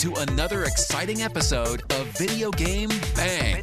to another exciting episode of Video Game Bang.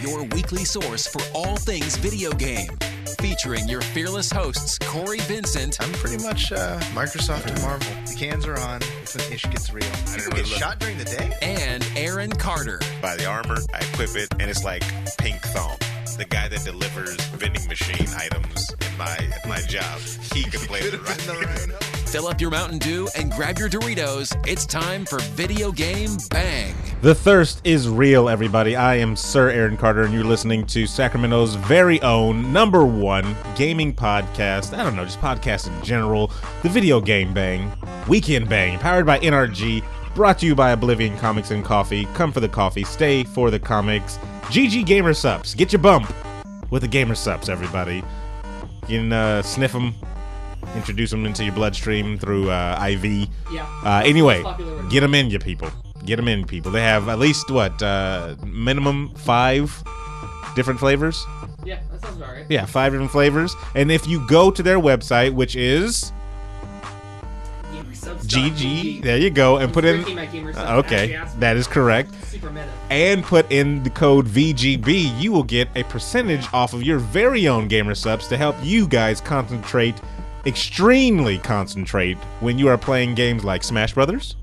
Your weekly source for all things video game. Featuring your fearless hosts, Cory Vincent. I'm pretty much Microsoft and Marvel. The cans are on. It's when ish gets real. People get shot during the day? And Aaron Carter. Buy the armor, I equip it, and it's like pink thong. The guy that delivers vending machine items in my job, he can play the right. Fill up your Mountain Dew and grab your Doritos. It's time for Video Game Bang. The thirst is real, everybody. I am Sir Aaron Carter, and you're listening to Sacramento's very own #1 gaming podcast. I don't know, just podcast in general. The Video Game Bang, Weekend Bang, powered by NRG, brought to you by Oblivion Comics and Coffee. Come for the coffee, stay for the comics. GG Gamer Sups. Get your bump with the Gamer Sups, everybody. You can sniff them, introduce them into your bloodstream through IV. Yeah. Anyway, get them in, you people. Get them in, people. They have at least, minimum 5 different flavors? Yeah, that sounds about right. Yeah, 5 different flavors. And if you go to their website, which is GG, there you go, and put in, okay, that is correct. Super meta. And put in the code VGB, you will get a percentage off of your very own Gamer Subs to help you guys extremely concentrate when you are playing games like Smash Brothers,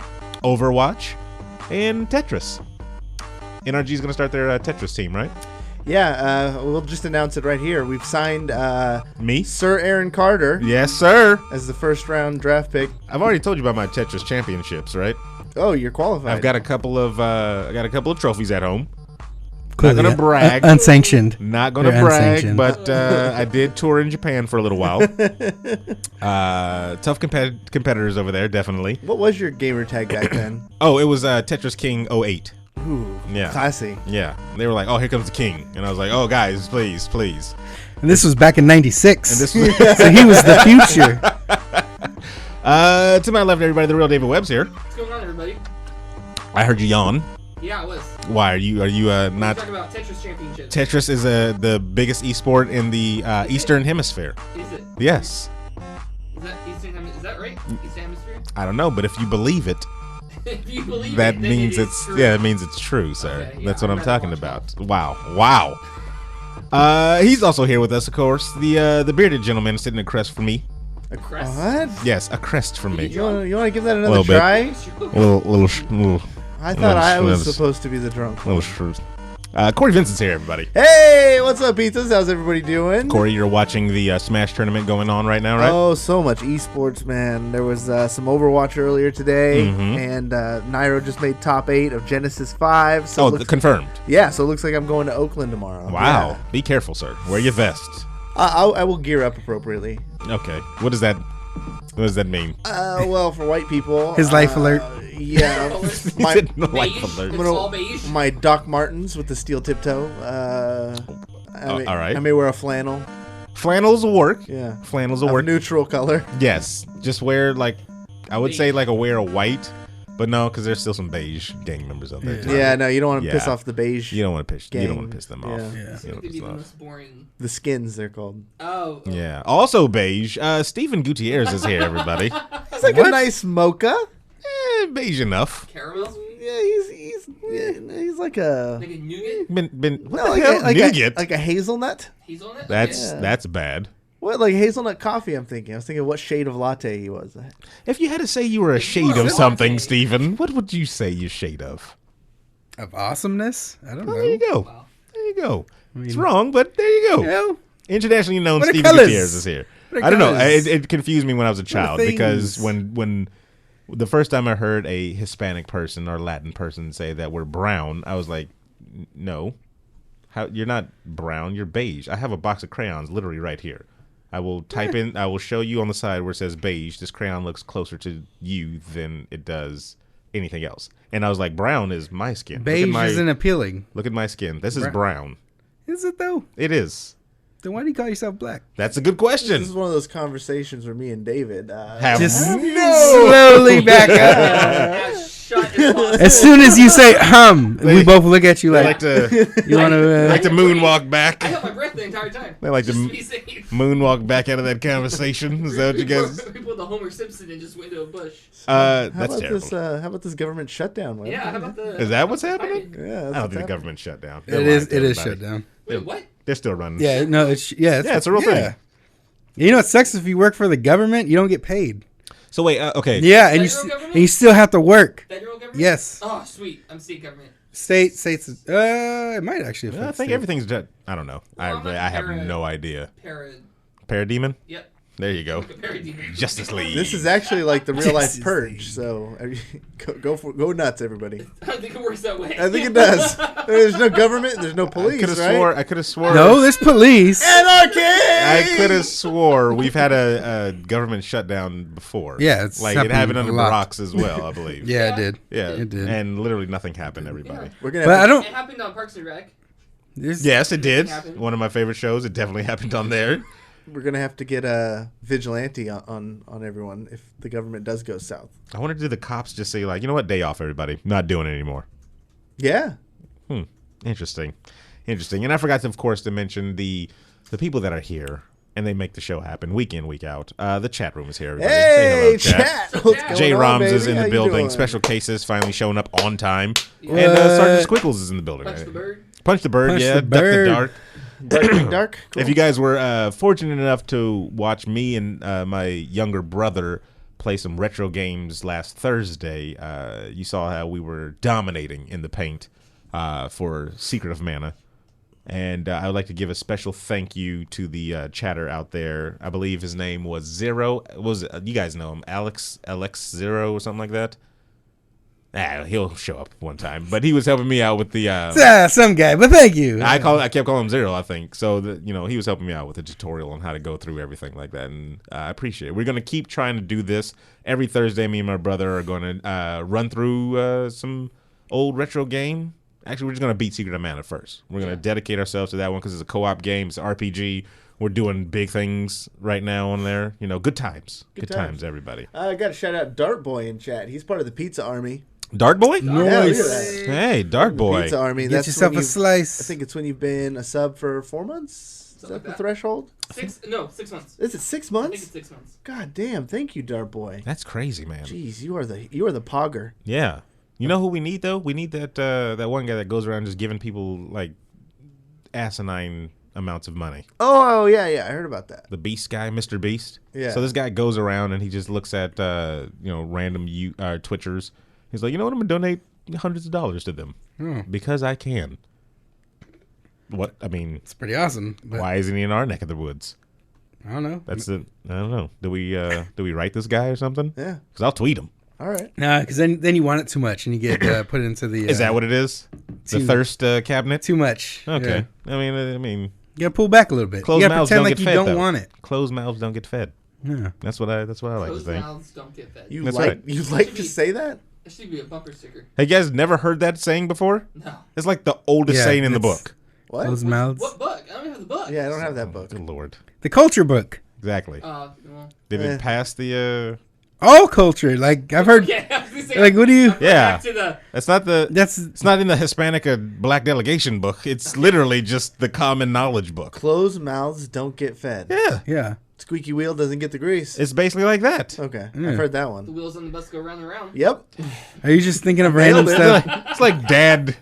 Overwatch, and Tetris. NRG is going to start their Tetris team, right? Yeah, we'll just announce it right here. We've signed Me? Sir Aaron Carter. Yes, sir. As the first round draft pick. I've already told you about my Tetris championships, right? Oh, you're qualified. I've got a couple of trophies at home. Not gonna brag. Unsanctioned. Not gonna brag, but I did tour in Japan for a little while. Tough competitors over there, definitely. What was your gamer tag back then? Oh, it was Tetris King 08. Ooh, yeah, classy. Yeah, they were like, "Oh, here comes the king," and I was like, "Oh, guys, please." And this was back in '96. And this was so he was the future. To my left, everybody, the real David Webb's here. What's going on, everybody? I heard you yawn. Yeah, I was. Why are you not? Talking about Tetris Championships. Tetris is the biggest esport in the Eastern Hemisphere. Is it? Yes. Is that right? Eastern Hemisphere? I don't know, but if you believe it. If you believe that it, means then it's true. Yeah, it means it's true, sir. Okay, yeah, that's what I'm talking watch about. Wow. He's also here with us, of course. The bearded gentleman sitting a crest for me. A crest? What? Yes, a crest for me. You want to give that another Little try? Little. I thought I was supposed to be the drunk one. Little shrews. Cory Vincent's here, everybody. Hey, what's up, pizzas? How's everybody doing? Cory, you're watching the Smash tournament going on right now, right? Oh, so much esports, man. There was some Overwatch earlier today, Mhm. and Nairo just made top 8 of Genesis 5. So confirmed. Yeah, so it looks like I'm going to Oakland tomorrow. Wow. Yeah. Be careful, sir. Wear your vest. I will gear up appropriately. Okay. What does that mean? Well, for white people. His life alert. Yeah. My Beige? life alert. It's all beige? My Doc Martens with the steel tiptoe. All right. I may wear a flannel. Flannels will work. Yeah. Flannels will Of work. neutral color. Yes. Just wear I would say Beige. wear a white, but no, because there's still some beige gang members out there. too. Yeah, no, you don't want to piss Yeah. off the beige. You don't want to piss. You don't Gang. want to piss them off. Yeah. You It don't would wanna be piss the them off. most boring. The skins, they're called. Oh. Yeah. Also beige. Stephen Gutierrez is here, everybody. It's like a nice mocha. Beige enough. Caramel? Yeah, he's like a Like a nougat? What no, the like hell? a, like a hazelnut. Hazelnut? That's bad. What, like hazelnut coffee? I'm thinking. I was thinking what shade of latte he was. If you had to say you were a shade of something, Stephen, what would you say you're shade of? Of awasomeness? I don't know. There you go. Wow. There you go. It's wrong, but there you go. You know? Internationally known What are Stephen colors? Gutierrez is here. What are I don't know. colors? It confused me when I was a child because things? when the first time I heard a Hispanic person or Latin person say that we're brown, I was like, no. You're not brown, you're beige. I have a box of crayons literally right here. I will I will show you on the side where it says beige. This crayon looks closer to you than it does anything else. And I was like, brown is my skin. Beige isn't appealing. Look at my skin. This is brown. Is it though? It is. Then why do you call yourself black? That's a good question. This is one of those conversations where me and David Have Just no. slowly back up. Shut it off. As soon as you say we both look at you They like, like to you want to. like to moonwalk back. I held my breath the entire time. They like to Just be safe. moonwalk back out of that conversation. Is that what you guys? We pulled the Homer Simpson and just went into a bush. That's terrible. How about this government shutdown? Webb? Yeah, how about the... Is that what's happening? Yeah, I don't think the government shut down. It is shut down. Wait, what? They're still running. Yeah, no, it's it's a real thing. You know what sucks? If you work for the government, you don't get paid. So wait, okay. Yeah, and you still have to work. Federal government? Yes. Oh, sweet. I'm state government. States. It might actually affect I think states. everything's dead. I don't know. Well, I have no idea. Parademon? Parademon? Yep. There you go. Parademon. Justice League. This is actually like the real life Jesus. purge. So go nuts, everybody. I don't think it works that way. I think it does. There's no government. There's no police. I could have swore. No, there's police. Anarchy. I could have swore we've had a government shutdown before. Yeah, it's like it happened happened under a lot. Baracks as well, I believe. Yeah, it did. Yeah, it did. and literally nothing happened. Everybody. We're gonna. But I don't. It happened on Parks and Rec. Yes, it did. Happened. One of my favorite shows. It definitely happened on there. We're gonna have to get a vigilante on everyone if the government does go south. I wonder, did the cops just say like, you know what, day off, everybody, not doing it anymore? Yeah. Interesting. And I forgot to, of course, to mention the people that are here and they make the show happen week in, week out. The chat room is here. Everybody. Say Hey, hello, chat. chat. What's going Jay on, Roms baby? is in How the you building. doing? Special Cases finally showing up on time. What? And Sergeant Squiggles is in the building. Punch the bird. Punch the bird, Punch yeah. the Duck bird. the dark. Dark. Cool. If you guys were fortunate enough to watch me and my younger brother play some retro games last Thursday, you saw how we were dominating in the paint for Secret of Mana. And I would like to give a special thank you to the chatter out there. I believe his name was Zero. You guys know him, Alex Zero or something like that. He'll show up one time, but he was helping me out with the. Some guy, but thank you. I kept calling him Zero, I think. So he was helping me out with a tutorial on how to go through everything like that, and I appreciate it. We're gonna keep trying to do this every Thursday. Me and my brother are gonna run through some old retro game. Actually, we're just gonna beat Secret of Mana first. We're gonna dedicate ourselves to that one because it's a co-op game. It's an RPG. We're doing big things right now on there. Good times. Good times, everybody. I got to shout out Dart Boy in chat. He's part of the Pizza Army. Dart Boy? Yeah, look at Nice. that. Hey, Dart Boy. Pizza Army. Get That's yourself when a you've- slice. I think it's when you've been a sub for 4 months. Is that like the that. threshold? 6 months. Is it 6 I think it's months? 6 months. God damn! Thank you, Dart Boy. That's crazy, man. Jeez, you are the pogger. Yeah. You know who we need though? We need that one guy that goes around just giving people like asinine amounts of money. Oh yeah, I heard about that. The Beast guy, Mr. Beast. Yeah. So this guy goes around and he just looks at random Twitchers. He's like, you know what? I'm gonna donate hundreds of dollars to them because I can. What I mean, It's pretty awesome. But why isn't he in our neck of the woods? I don't know. I don't know. Do we write this guy or something? Yeah. Because I'll tweet him. All right. Nah, because then you want it too much and you get put into the. Is that what it is? The too- thirst cabinet? Too much. Okay. Yeah. I mean, You gotta pull back a little bit. closed You gotta mouths pretend don't like get you fed. don't though. want it. Closed mouths don't get fed. Yeah. That's what I like to Closed think. mouths don't get fed. You That's like right. you like to say that? That should be a bumper sticker. Hey, you guys never heard that saying before? No. It's like the oldest Yeah, saying in the it's- book. What? Closed mouths. What book? I don't even have the book. Yeah, I don't have that book. Good Lord. The culture book. Exactly. Well, Did eh. it pass the? All culture. Like I've heard. yeah, I was gonna say, Like what do you? Yeah. back to the That's not the. That's It's not in the Hispanic or Black delegation book. It's literally just the common knowledge book. Closed mouths don't get fed. Yeah. yeah. Squeaky wheel doesn't get the grease. It's basically like that. Okay, Yeah. I've heard that the one. wheels on the bus go round and round. Yep. Are you just thinking of random Nailed it. stuff? It's like dad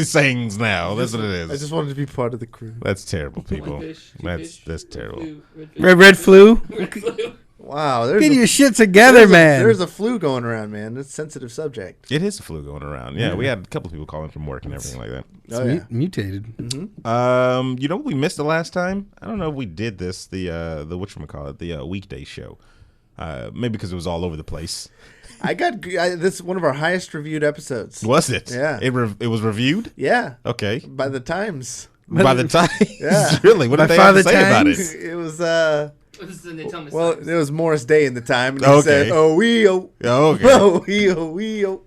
sayings now. That's what it I is. just wanted to be part of the crew. That's terrible, people. One fish, two That's fish, that's red terrible. flu, Red flu. red flu. Wow, there's Get a, your shit together, there's man. there's a flu going around, man. It's a sensitive subject. It is a flu going around. Yeah, we had a couple of people calling from work and everything like that. Oh yeah. Mutated. You know what we missed the last time? I don't know if we did this, the whatchamacallit, the weekday show. Maybe because it was all over the place. This is one of our highest reviewed episodes. Was it? Yeah. It was reviewed? Yeah. Okay. By the Times. By the time. Yeah. Really? What By did they have to Father say about Times? it? It was This is the Natoma well, Times. it was Morris Day in the time, and he Okay. said, "Oh we oh, Oh, okay. oh we oh we oh."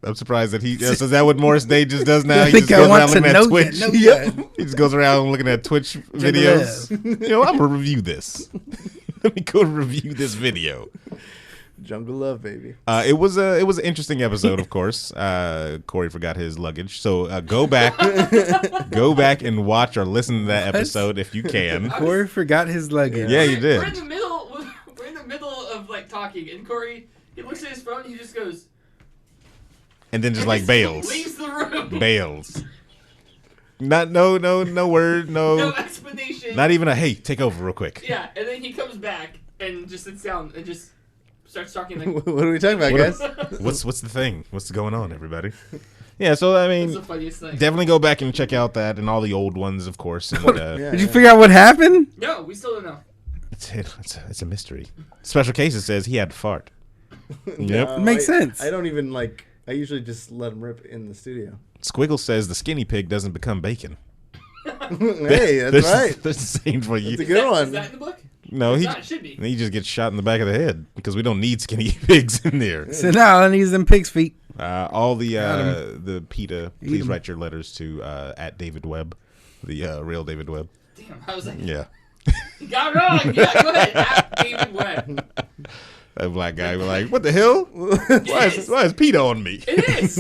I'm surprised that so is that what Morris Day just does now? I He think just I goes want around to looking know at Twitch. that. Yep. He just goes around looking at Twitch videos. I'm going to review this. Let me go review this video. Jungle Love, baby. It was an interesting episode, of course. Cory forgot his luggage, so go back and watch or listen to that episode if you can. Corey forgot his luggage. Yeah, you did. We're in the middle. We're in the middle of like talking, and Cory He looks at his phone. He just goes. And then just like bails. Leaves the room. Bails. Not no word, No explanation. Not even a hey, take over real quick. Yeah, and then he comes back and just sits down and just starts talking like. What are we talking about, guys? What's the thing? What's going on, everybody? Yeah, so I mean, That's the funniest thing. definitely go back and check out that and all the old ones, of course. And, Did you figure out what happened? No, we still don't know. it's a mystery. Special Cases says he had to fart. Yep. It makes sense. I don't even like. I usually just let him rip in the studio. Squiggle says the skinny pig doesn't become bacon. Hey, that's right. That's the same for you. That's a good one. Is that in the book? No, It's not, it should be. he just gets shot in the back of the head because we don't need skinny pigs in there. So now I need them pig's feet. All the PETA, please write your letters to at David Webb, the real David Webb. Damn, I was like, Yeah. you got it wrong. Yeah, go ahead. At David Webb. That black guy was like, what the hell? Why is PETA on me? It is.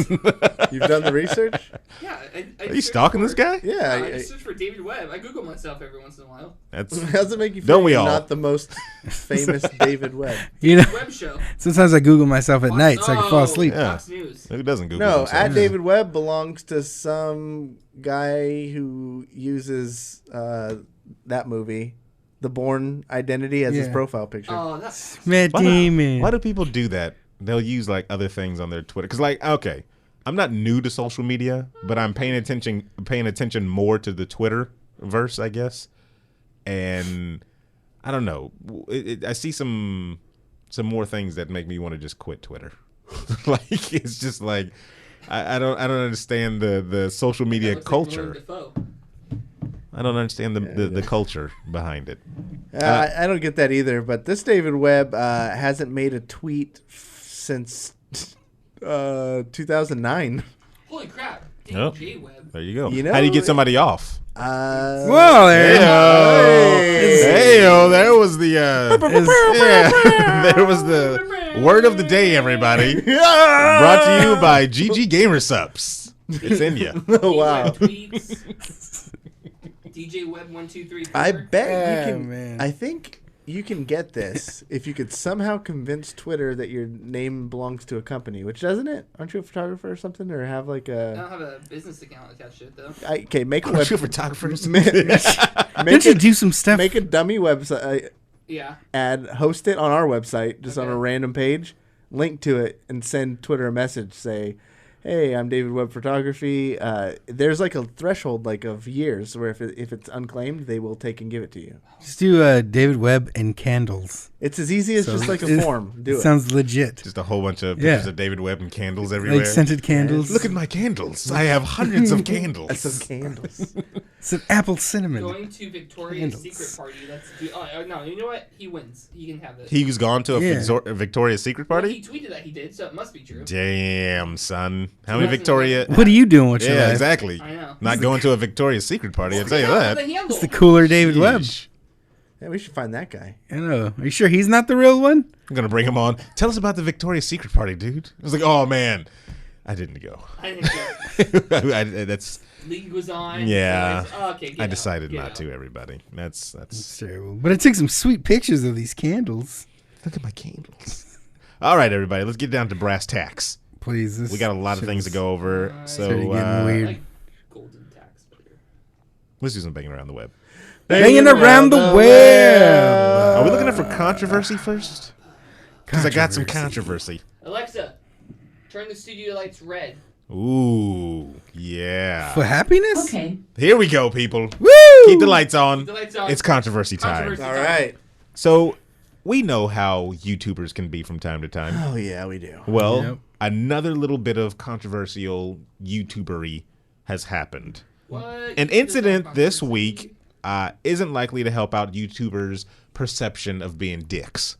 You've done the research? Yeah. I Are you stalking this guy? Yeah. I search for David Webb. I Google myself every once in a while. That's How's it make you feel? Don't we you're all? Not the most famous David Webb. You know, Web show. sometimes I Google myself at night so I can fall asleep. Yeah. Fox News. who doesn't Google No, himself? at David Webb belongs to some guy who uses that movie, The Bourne Identity, as his Yeah. profile picture. Oh, that's. Matt Damon. Why do people do that? They'll use like other things on their Twitter. Because like, okay, I'm not new to social media, but I'm paying attention more to the Twitter verse, I guess. And I don't know. I see some more things that make me want to just quit Twitter. Like it's just like I don't understand the social media Looks like Willem culture. Dafoe. I don't understand the culture behind it. I don't get that either, but this David Webb hasn't made a tweet since 2009. Holy crap. Oh. J Webb. There you go. You know- How do you get somebody off? Whoa, there you go. Hey-o, there was the there was the word of the day, everybody. Brought to you by GG Gamersups. It's in you. Oh, wow. Tweets. DJ Webb 123. I bet you Oh, can. man. I think you can get this if you could somehow convince Twitter that your name belongs to a company, which doesn't it? Aren't you a photographer or something, or have like I a? don't have a business account attached to it though. Okay, make a Aren't you a web. photographer? Didn't you do some stuff? Make a dummy website Yeah. ad, host it on our website, just on Okay. a random page, link to it, and send Twitter a message. Say, "Hey, I'm David Webb Photography." There's like a threshold like of years where if it's unclaimed, they will take and give it to you. Just do David Webb and candles. It's as easy as just like a form. Do it. Sounds legit. Just a whole bunch of pictures Yeah. of David Webb and candles everywhere. Like scented candles. Look at my candles. I have hundreds of candles. Some candles. It's an apple cinnamon. Going to Victoria's Candles. Secret party. No, you know what? He wins. He can have it. He's gone to a Victoria's Secret Well, party? he tweeted that he did, so it must be true. Damn, son. How many He wasn't Victoria... like- What are you doing with your Yeah, life? exactly. I know. Not going to a Victoria's Secret party, I'll tell you Yeah, that. the handle. It's the cooler David Webb. Sheesh. Yeah, we should find that guy. I know. Are you sure he's not the real one? I'm going to bring him on. Tell us about the Victoria's Secret party, dude. I was like, oh, man. I didn't go. I didn't go. That's... League was on. Yeah. So okay, get I out, decided get not out. to, everybody. That's... It's terrible. But it took some sweet pictures of these candles. Look at my candles. All right, everybody. Let's get down to brass tacks. Please. This We got a lot of shit things to is- go over. started So getting I weird. like golden tax better. let's do some banging around the web. Hanging around the web. Are we looking for controversy first? Because I got some controversy. Alexa, turn the studio lights red. Ooh, yeah. For happiness? Okay. Here we go, people. Woo! Keep the lights on. Keep the lights on. It's controversy time. Controversy. All right. So, we know how YouTubers can be from time to time. Oh yeah, we do. Well, Yep. another little bit of controversial YouTubery has happened. What? An incident this week isn't likely to help out YouTubers' perception of being dicks.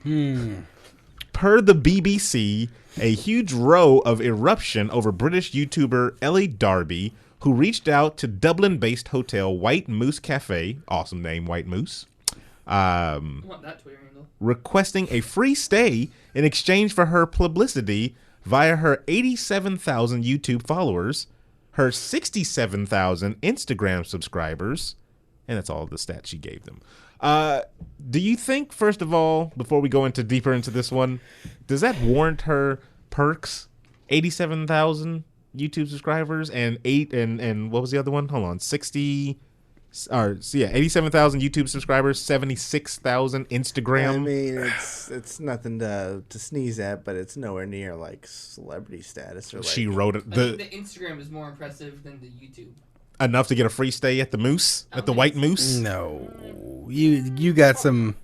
Per the BBC, a huge row of eruption over British YouTuber Ellie Darby, who reached out to Dublin-based hotel White Moose Cafe, awesome name, White Moose, I want that Twitter handle. requesting a free stay in exchange for her publicity via her 87,000 YouTube followers, her 67,000 Instagram subscribers, And that's all the stats she gave them. Do you think, first of all, before we go deeper into this one, does that warrant her perks? 87,000 YouTube subscribers and what was the other one? Hold on, 87,000 YouTube subscribers, 76,000 Instagram. I mean, it's nothing to sneeze at, but it's nowhere near like celebrity status or like. She wrote it. I think the Instagram is more impressive than the YouTube. Enough to get a free stay at the Moose, at the White Moose. No, you got some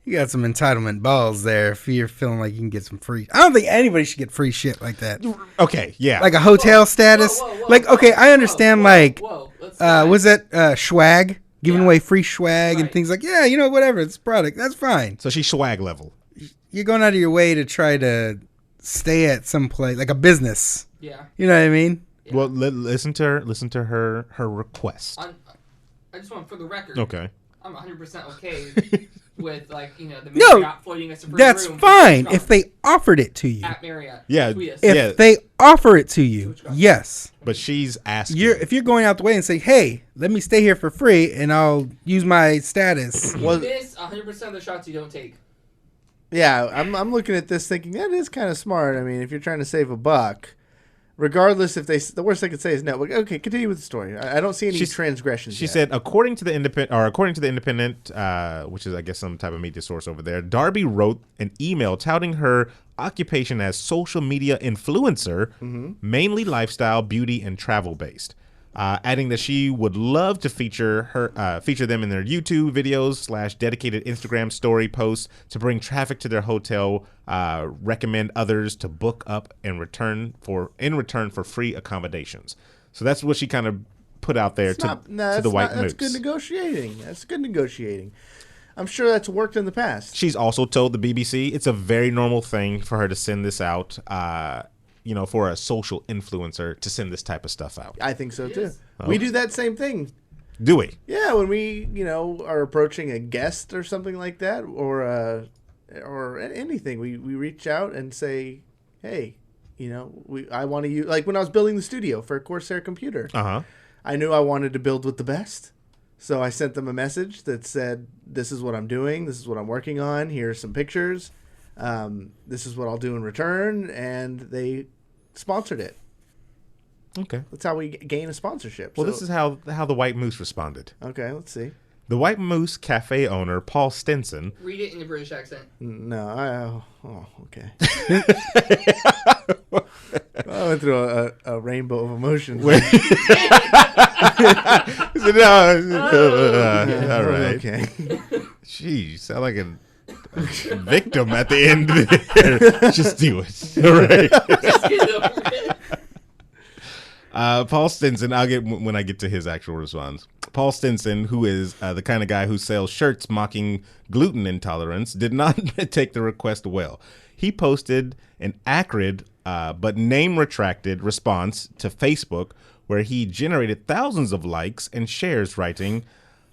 entitlement balls there. If you're feeling like you can get some free, I don't think anybody should get free shit like that. Okay, yeah, like a hotel status. I understand. Was that swag? Giving away free swag and things like, whatever, it's a product. That's fine. So she's swag level. You're going out of your way to try to stay at some place, like a business. Yeah. You know what I mean? Yeah. Well, listen to her request. I just want, for the record, okay, I'm 100% okay with the Marriott floating us a free that's room. fine if they offered it to you. At Marriott. Yeah. If they offer it to you, yes. But she's asking. If you're going out the way and say, hey, let me stay here for free and I'll use my status. This 100% of the shots you don't take. Yeah, I'm looking at this thinking that is kind of smart. I mean, if you're trying to save a buck, regardless if the worst they could say is no. Okay, continue with the story. I don't see any transgressions. She said, according to the Independent, which is I guess some type of media source over there, Darby wrote an email touting her occupation as social media influencer, mainly lifestyle, beauty, and travel based. Adding that she would love to feature them in their YouTube videos / dedicated Instagram story posts to bring traffic to their hotel. Recommend others to book up in return for free accommodations. So that's what she kind of put out there to the White Moose. That's good negotiating. That's good negotiating. I'm sure that's worked in the past. She's also told the BBC it's a very normal thing for her to send this out. For a social influencer to send this type of stuff out. I think so too. Oh. We do that same thing. Do we? Yeah, when we, are approaching a guest or something like that, or anything, we reach out and say, hey, I want to use, like when I was building the studio for a Corsair computer. I knew I wanted to build with the best, so I sent them a message that said, this is what I'm doing, this is what I'm working on. Here's some pictures. This is what I'll do in return, and they sponsored it. Okay, that's how we gain a sponsorship. Well, this is how the White Moose responded. Okay, let's see. The White Moose Cafe owner Paul Stinson. Read it in a British accent. No, okay. I went through a rainbow of emotions. All right. Okay. Jeez, you sound like a victim at the end there. Just do it. All right. Just get over it. Paul Stinson, I'll get when I get to his actual response. Paul Stinson, who is the kind of guy who sells shirts mocking gluten intolerance, did not take the request well. He posted an acrid but name retracted response to Facebook where he generated thousands of likes and shares, writing,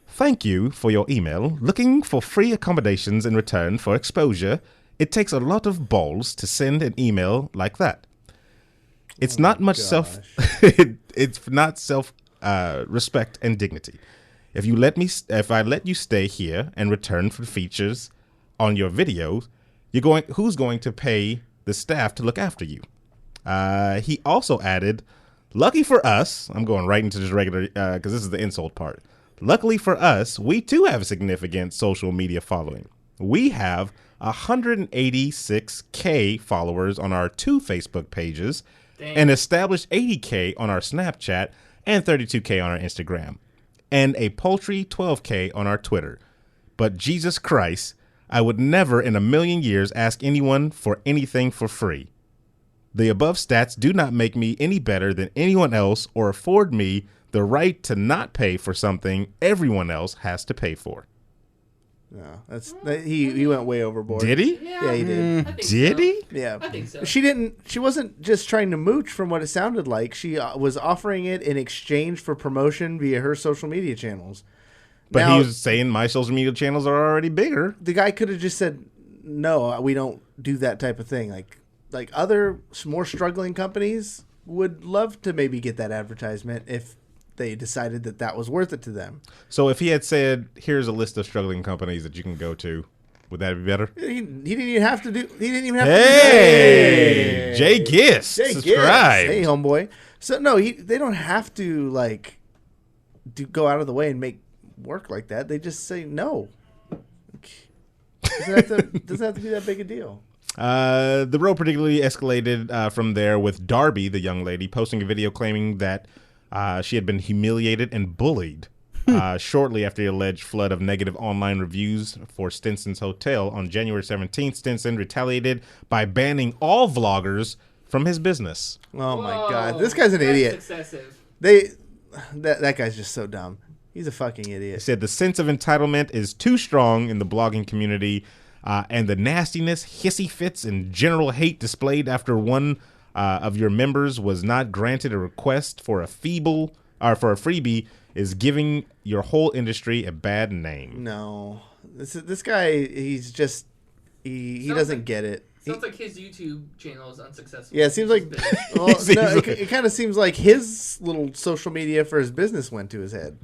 "Thank you for your email. Looking for free accommodations in return for exposure. It takes a lot of balls to send an email like that. It's not much it's not self respect and dignity. If I let you stay here and return for features on your videos, who's going to pay the staff to look after you?" He also added, "Lucky for us," I'm going right into just regular because this is the insult part. "Luckily for us, we too have a significant social media following. We have 186K followers on our 2 Facebook pages, and established 80K on our Snapchat and 32K on our Instagram, and a paltry 12K on our Twitter. But Jesus Christ, I would never in a million years ask anyone for anything for free. The above stats do not make me any better than anyone else or afford me the right to not pay for something everyone else has to pay for." No, he went way overboard. Did he? Yeah, he did. Did he? Yeah, I think so. She wasn't just trying to mooch from what it sounded like. She was offering it in exchange for promotion via her social media channels. But now, he was saying my social media channels are already bigger. The guy could have just said, "No, we don't do that type of thing." Like other more struggling companies would love to maybe get that advertisement if they decided that was worth it to them. So if he had said, "Here's a list of struggling companies that you can go to," would that be better? He didn't even have to do. He didn't even have Hey, to. Jay Giss, subscribe. Hey, homeboy. So no, they don't have to like go out of the way and make work like that. They just say no. Doesn't have to be that big a deal. The row particularly escalated from there with Darby, the young lady, posting a video claiming that she had been humiliated and bullied shortly after the alleged flood of negative online reviews for Stinson's hotel. On January 17th, Stinson retaliated by banning all vloggers from his business. Oh my God, this guy's an idiot. Excessive. That guy's just so dumb. He's a fucking idiot. He said the sense of entitlement is too strong in the blogging community, and the nastiness, hissy fits, and general hate displayed after one of your members was not granted a request for a freebie is giving your whole industry a bad name. No, this guy, he's just he doesn't get it. Sounds like his YouTube channel is unsuccessful. Yeah, it seems like it kind of seems like his little social media for his business went to his head.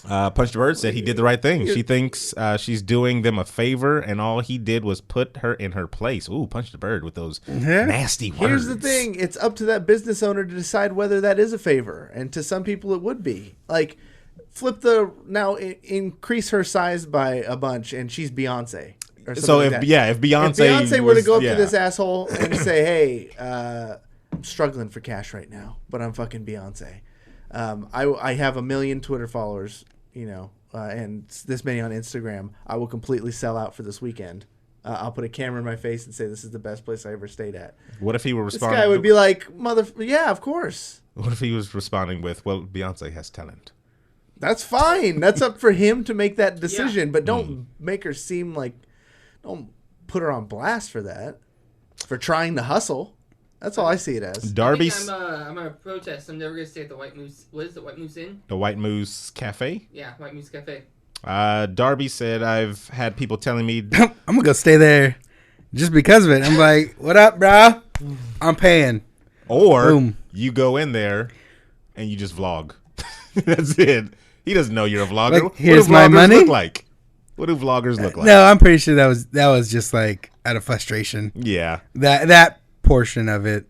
Punch the Bird said he did the right thing. She thinks she's doing them a favor, and all he did was put her in her place. Ooh, Punch the Bird with those nasty words. Here's the thing. It's up to that business owner to decide whether that is a favor. And to some people, it would be. Like, increase her size by a bunch, and she's Beyonce. So, if Beyonce were to go up to this asshole and say, hey, I'm struggling for cash right now, but I'm fucking Beyonce. I have 1 million Twitter followers, and this many on Instagram. I will completely sell out for this weekend. I'll put a camera in my face and say this is the best place I ever stayed at. What if he were responding? This guy would be like, yeah, of course. What if he was responding with, well, Beyonce has talent? That's fine. That's up for him to make that decision, but don't make her seem like, don't put her on blast for that, for trying to hustle. That's all I see it as. Darby's. I'm gonna protest. I'm never gonna stay at the White Moose. What is the White Moose Inn? The White Moose Cafe. Yeah, White Moose Cafe. Darby said, "I've had people telling me I'm gonna go stay there just because of it." I'm like, "What up, bro? I'm paying." Or Boom. You go in there and you just vlog. That's it. He doesn't know you're a vlogger. Like, here's what do my vloggers money? look like? What do vloggers look like? No, I'm pretty sure that was just like out of frustration. Yeah. That portion of it.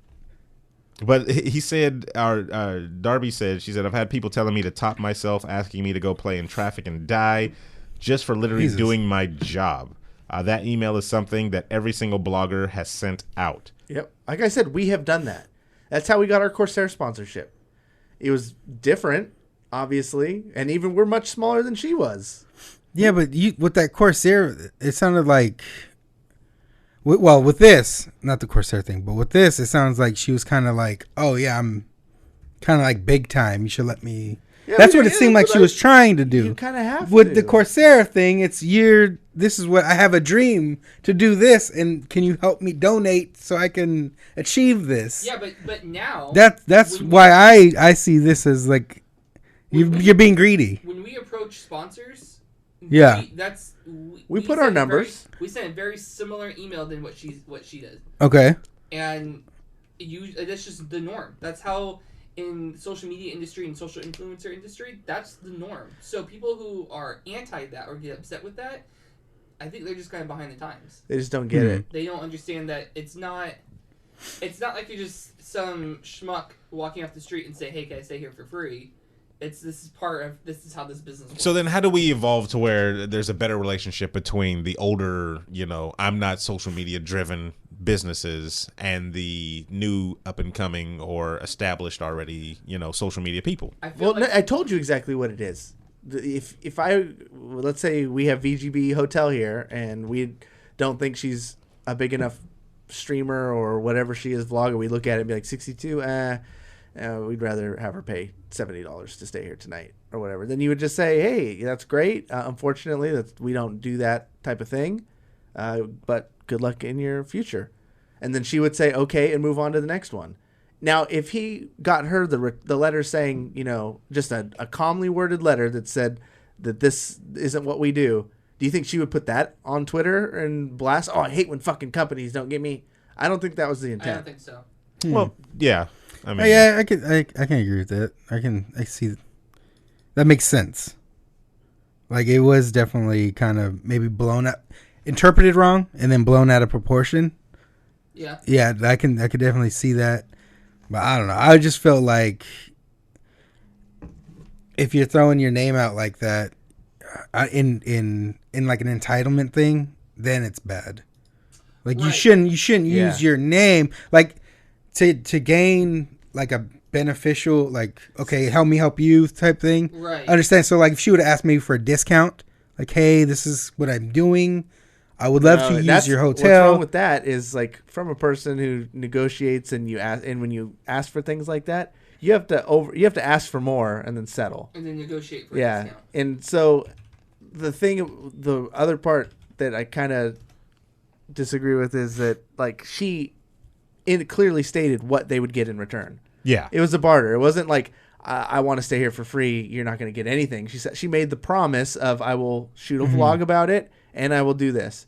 But he said, Darby said, she said, I've had people telling me to top myself, asking me to go play in traffic and die just for literally doing my job. That email is something that every single blogger has sent out. Yep. Like I said, we have done that. That's how we got our Corsair sponsorship. It was different, obviously, and even we're much smaller than she was. Yeah, but with that Corsair, it sounded like... Well, with this, not the Corsair thing, but with this, it sounds like she was kind of like, oh, yeah, I'm kind of like big time. You should let me... Yeah, that's what it seemed like she was trying to do. You kind of have with the Corsair thing, this is what I have a dream to do this, and can you help me donate so I can achieve this? Yeah, but now... That's why I see this as like, you're being greedy. When we approach sponsors... Yeah. We put our numbers. We send a very similar email than what she does. Okay. And that's just the norm. That's how in social media industry and social influencer industry, that's the norm. So people who are anti that or get upset with that, I think they're just kind of behind the times. They just don't get it. They don't understand that it's not like you're just some schmuck walking off the street and say, "Hey, can I stay here for free?" This is how this business works. So then how do we evolve to where there's a better relationship between the older, I'm not social media driven businesses and the new up and coming or established already, social media people? I told you exactly what it is. If let's say we have VGB Hotel here and we don't think she's a big enough streamer or whatever she is, vlogger, we look at it and be like 62, we'd rather have her pay $70 to stay here tonight or whatever. Then you would just say, hey, that's great. Unfortunately, we don't do that type of thing, but good luck in your future. And then she would say, okay, and move on to the next one. Now, if he got her the letter saying, just a calmly worded letter that said that this isn't what we do you think she would put that on Twitter and blast, oh, I hate when fucking companies don't get me? I don't think that was the intent. I don't think so. Well, yeah. I mean, yeah, I can agree with that. I see. That makes sense. Like, it was definitely kind of maybe blown up, interpreted wrong, and then blown out of proportion. Yeah. Yeah, I could definitely see that. But I don't know. I just felt like if you're throwing your name out like that in like an entitlement thing, then it's bad. Like, Right. you shouldn't use your name like to gain like a beneficial, like, okay, help me help you type thing. Right. I understand. So like if she would have asked me for a discount, like, hey, this is what I'm doing, I would love to use your hotel. What's wrong with that is, like, from a person who negotiates and when you ask for things like that, you have to ask for more and then settle. And then negotiate for a discount. And so the other part that I kind of disagree with is that, like, she clearly stated what they would get in return. Yeah. It was a barter. It wasn't like, I want to stay here for free, you're not going to get anything. She said she made the promise of, I will shoot a vlog about it and I will do this.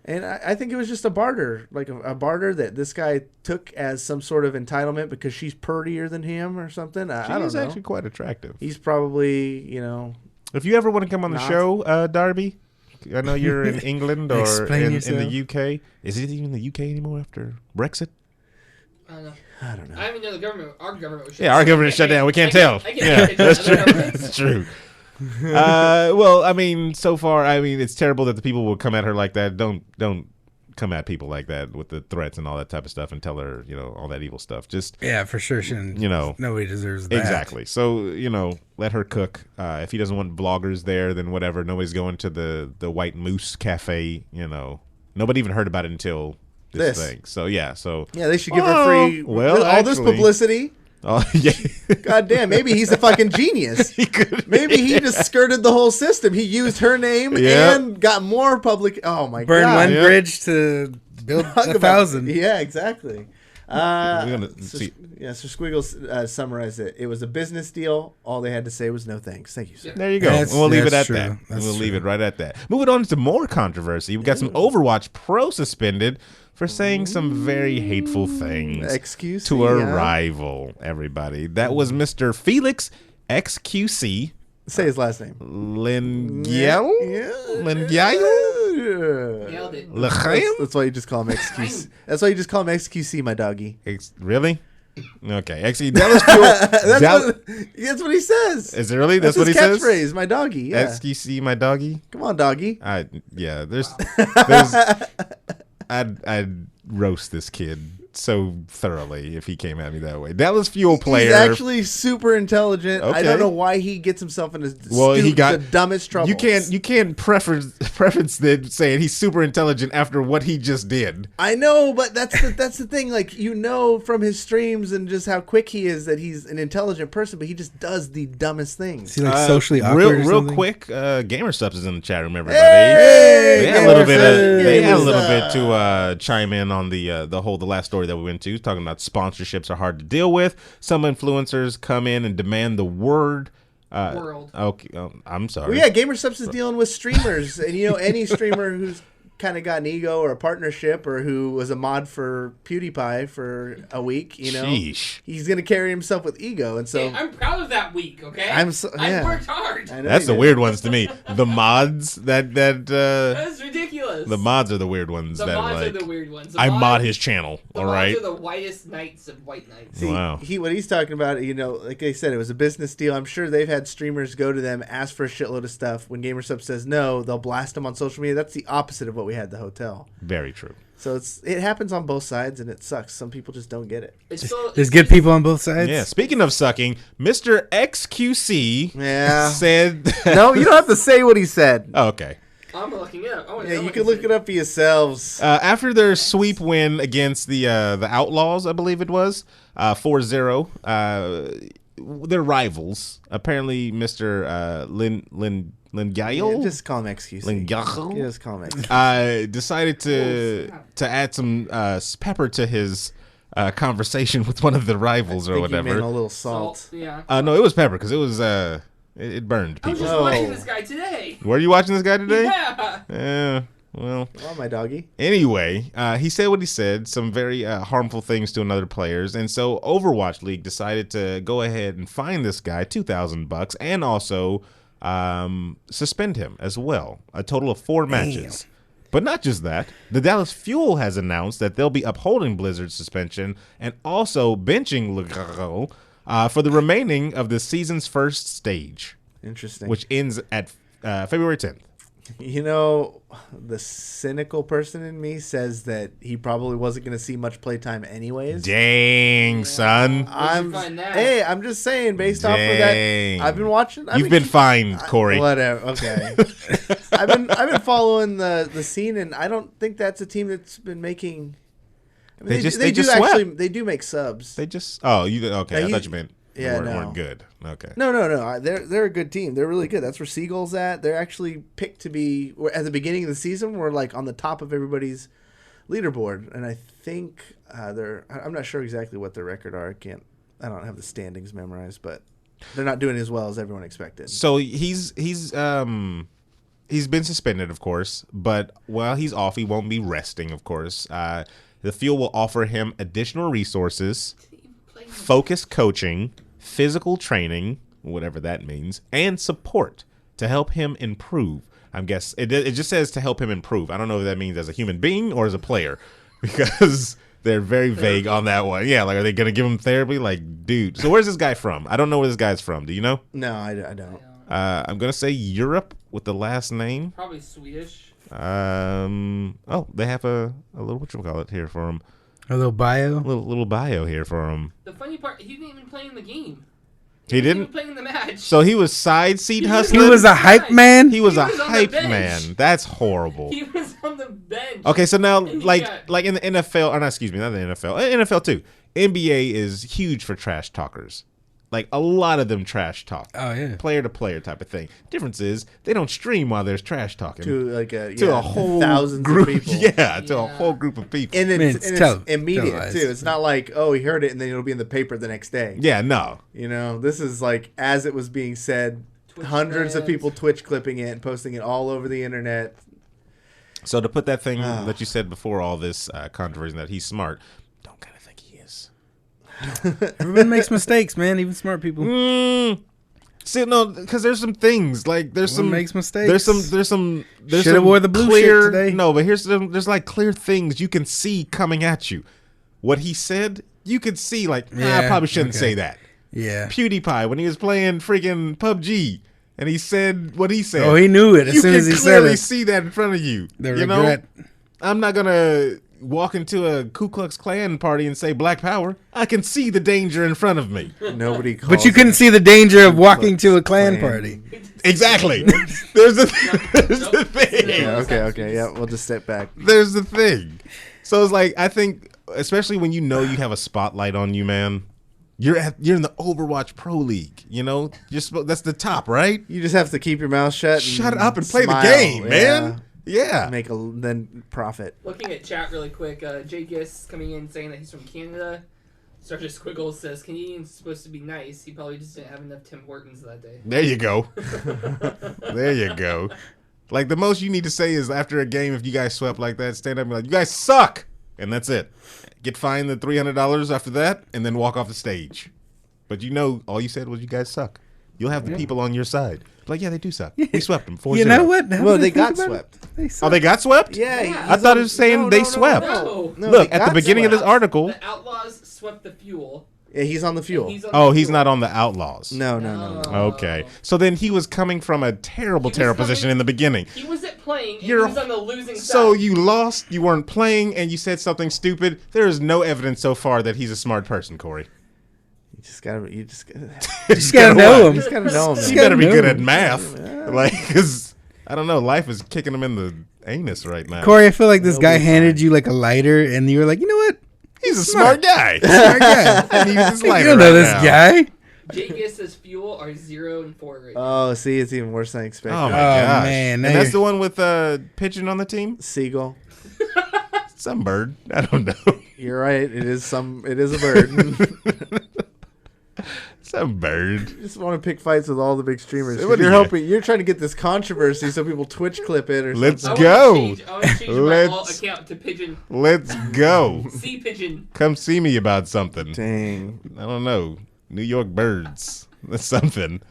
And I think it was just a barter, like a barter that this guy took as some sort of entitlement because she's prettier than him or something. I don't know. She's actually quite attractive. He's probably, you know. If you ever want to come on the show, Darby, I know you're in England or in the UK. Is it even the UK anymore after Brexit? I don't know. I don't even know our government was shut down. Yeah, our government shut down. We can't tell. Yeah, that's true. That's true. Well, I mean, so far, I mean, it's terrible that the people will come at her like that. Don't come at people like that with the threats and all that type of stuff and tell her, you know, all that evil stuff. Just, yeah, for sure. Shouldn't, you know, nobody deserves that. Exactly. So, you know, let her cook. If he doesn't want vloggers there, then whatever. Nobody's going to the White Moose Cafe. You know, nobody even heard about it until this thing. So yeah. They should give her free. Well, all this publicity. Oh yeah. God damn, maybe he's a fucking genius. Maybe he just skirted the whole system. He used her name and got more public. Oh my god. Burn one bridge to build 1,000. Yeah, exactly. So Squiggle summarized it. It was a business deal. All they had to say was no thanks. Thank you, sir. There you go. We'll leave it at that. We'll leave it right at that. Moving on to more controversy. We've got some Overwatch Pro suspended for saying some very hateful things to a rival, everybody. That was Mr. Felix XQC. Say his last name. Lingiel? Nailed it. That's why you just call him XQC. That's why you just call him XQC, my doggy. Really? Okay. Actually, Dallas Fuel. That's what he says. Is it really? That's what he says? Catchphrase, my doggy. Yeah. XQC, my doggy? Come on, doggy. There's I'd roast this kid so thoroughly if he came at me that way. Dallas Fuel player. He's actually super intelligent. Okay. I don't know why he gets himself in the dumbest trouble. You can't preference that saying he's super intelligent after what he just did. I know, but that's the thing. Like, you know from his streams and just how quick he is that he's an intelligent person, but he just does the dumbest things. Is he like socially awkward? Real quick, Gamer Subs is in the chat room, everybody. Hey, they had a little bit to chime in on the last story that we went to, talking about sponsorships are hard to deal with. Some influencers come in and demand the world. Okay, I'm sorry. Well, yeah, Gamer Subs is dealing with streamers, and you know, any streamer who's kind of got an ego or a partnership, or who was a mod for PewDiePie for a week, you know, he's gonna carry himself with ego, and so I'm proud of that week. Okay, I worked hard. That's the weird ones to me. The mods that that's ridiculous. The mods are the weird ones. The mods are the weird ones. I mod his channel. All right. The mods are the whitest knights of white knights. See, wow. What he's talking about, you know, like I said, it was a business deal. I'm sure they've had streamers go to them, ask for a shitload of stuff. When GamerSub says no, they'll blast them on social media. That's the opposite of what we had at the hotel. Very true. So it happens on both sides, and it sucks. Some people just don't get it. There's good people on both sides. Yeah. Speaking of sucking, Mr. XQC said. No, you don't have to say what he said. Oh, okay. I'm looking it up. You can look it up for yourselves. After their sweep win against the Outlaws, I believe it was 4-0. Their rivals, apparently, Mr. Lingayo. Just call him XQC. Lingayo. Just call him XQC. Decided to add some pepper to his conversation with one of the rivals or whatever. He meant a little salt. Yeah. No, it was pepper because it was it burned people. I was just watching this guy today. Were you watching this guy today? Yeah. Well, my doggy. Anyway, he said what he said, some very harmful things to another players, and so Overwatch League decided to go ahead and fine this guy $2,000 and also suspend him as well, a total of 4 matches. But not just that, the Dallas Fuel has announced that they'll be upholding Blizzard's suspension and also benching Legault for the remaining of the season's first stage. Interesting. Which ends at February 10th. You know, the cynical person in me says that he probably wasn't going to see much playtime anyways. Dang, son. I'm just saying, based off of that, I've been watching. You've been fined, Cory. Whatever. Okay. I've been following the scene, and I don't think that's a team that's been making. I mean, they do make subs. They just. Oh, you okay? I thought you meant. Yeah, weren't good. Okay. No. They're a good team. They're really good. That's where Seagull's at. They're actually picked to be at the beginning of the season. We're like on the top of everybody's leaderboard, and I think I'm not sure exactly what their record are. I don't have the standings memorized, but they're not doing as well as everyone expected. So he's been suspended, of course, but while he's off, he won't be resting. Of course, the Fuel will offer him additional resources, focused coaching, physical training, whatever that means, and support to help him improve. I guess it just says to help him improve. I don't know if that means as a human being or as a player, because they're very vague on that one. Yeah, like, are they going to give him therapy? Like, dude. So where's this guy from? I don't know where this guy's from. Do you know? No, I don't. I'm going to say Europe with the last name. Probably Swedish. They have a little, whatchamacallit here for him. A little bio? Little bio here for him. The funny part, he didn't even play in the game. He didn't even play in the match. So he was side seat hustling? He was a hype man? He was a hype man. That's horrible. He was on the bench. Okay, so now, like in the NFL, or not, excuse me, not the NFL, NFL too. NBA is huge for trash talkers. Like, a lot of them trash talk. Oh, yeah. Player to player type of thing. Difference is, they don't stream while there's trash talking. To a whole thousands group of people. To a whole group of people. And it's immediate, televised. too. It's not like, oh, he heard it and then it'll be in the paper the next day. Yeah, no. You know, this is like, as it was being said, hundreds of people Twitch clipping it and posting it all over the internet. So to put that thing that you said before all this controversy that he's smart, don't kind of think he is. Everyone makes mistakes, man. Even smart people. See, no, because there's some things like Everyone makes mistakes. There's some Should have wore the blue clear, shit today. No, but there's like clear things you can see coming at you. What he said, you could see like, I probably shouldn't say that. Yeah. PewDiePie when he was playing freaking PUBG and he said what he said. Oh, he knew it as soon as he said it. You can clearly see that in front of you. The regret. I'm not gonna walk into a Ku Klux Klan party and say Black Power. I can see the danger in front of me. Nobody calls But you couldn't see the danger of walking to a Klan party. Exactly. There's the thing. Yeah, okay. Yeah, we'll just step back. There's the thing. So it's like, I think, especially when you know you have a spotlight on you, man. You're in the Overwatch Pro League, you know? That's the top, right? You just have to keep your mouth shut. Shut up and play the game, man. Yeah. Then profit. Looking at chat really quick, Jay Giss coming in saying that he's from Canada. Sergeant Squiggles says Canadian's supposed to be nice. He probably just didn't have enough Tim Hortons that day. There you go. There you go. Like, the most you need to say is after a game, if you guys swept like that, stand up and be like, you guys suck. And that's it. Get fined the $300 after that, and then walk off the stage. But you know, all you said was you guys suck. You'll have the people on your side. Like, yeah, they do suck. We swept them 4-0. You know what? Well, they got swept. They got swept? Yeah. I thought it was saying they swept. No. Look, at the beginning of this article. The Outlaws swept the Fuel. Yeah, he's on the Fuel. He's not on the Outlaws. No. Okay. So then he was coming from a terrible position in the beginning. He wasn't playing, and he was on the losing side. So you lost, you weren't playing, and you said something stupid. There is no evidence so far that he's a smart person, Cory. You just gotta know him. You just gotta know him. You better be good at math. Like, because, I don't know, life is kicking him in the anus right now. Cory, I feel like this guy handed you like a lighter, and you were like, you know what? He's a smart guy. Smart guy. And he uses lighter You don't know right this now. guy. Jay Giss says Fuel are 0 and 4 right now. Oh, see, it's even worse than I expected. Oh, my gosh. man. And that's the one with Pigeon on the team? Seagull. Some bird. I don't know. You're right. It is a bird. Some bird. You just want to pick fights with all the big streamers. 'Cause What are You're you? hoping you're trying to get this controversy so people Twitch clip it or Let's something. I go. want to change my alt account to Pigeon. Let's go. Sea Pigeon. Come see me about something. Dang. I don't know. New York birds. That's something.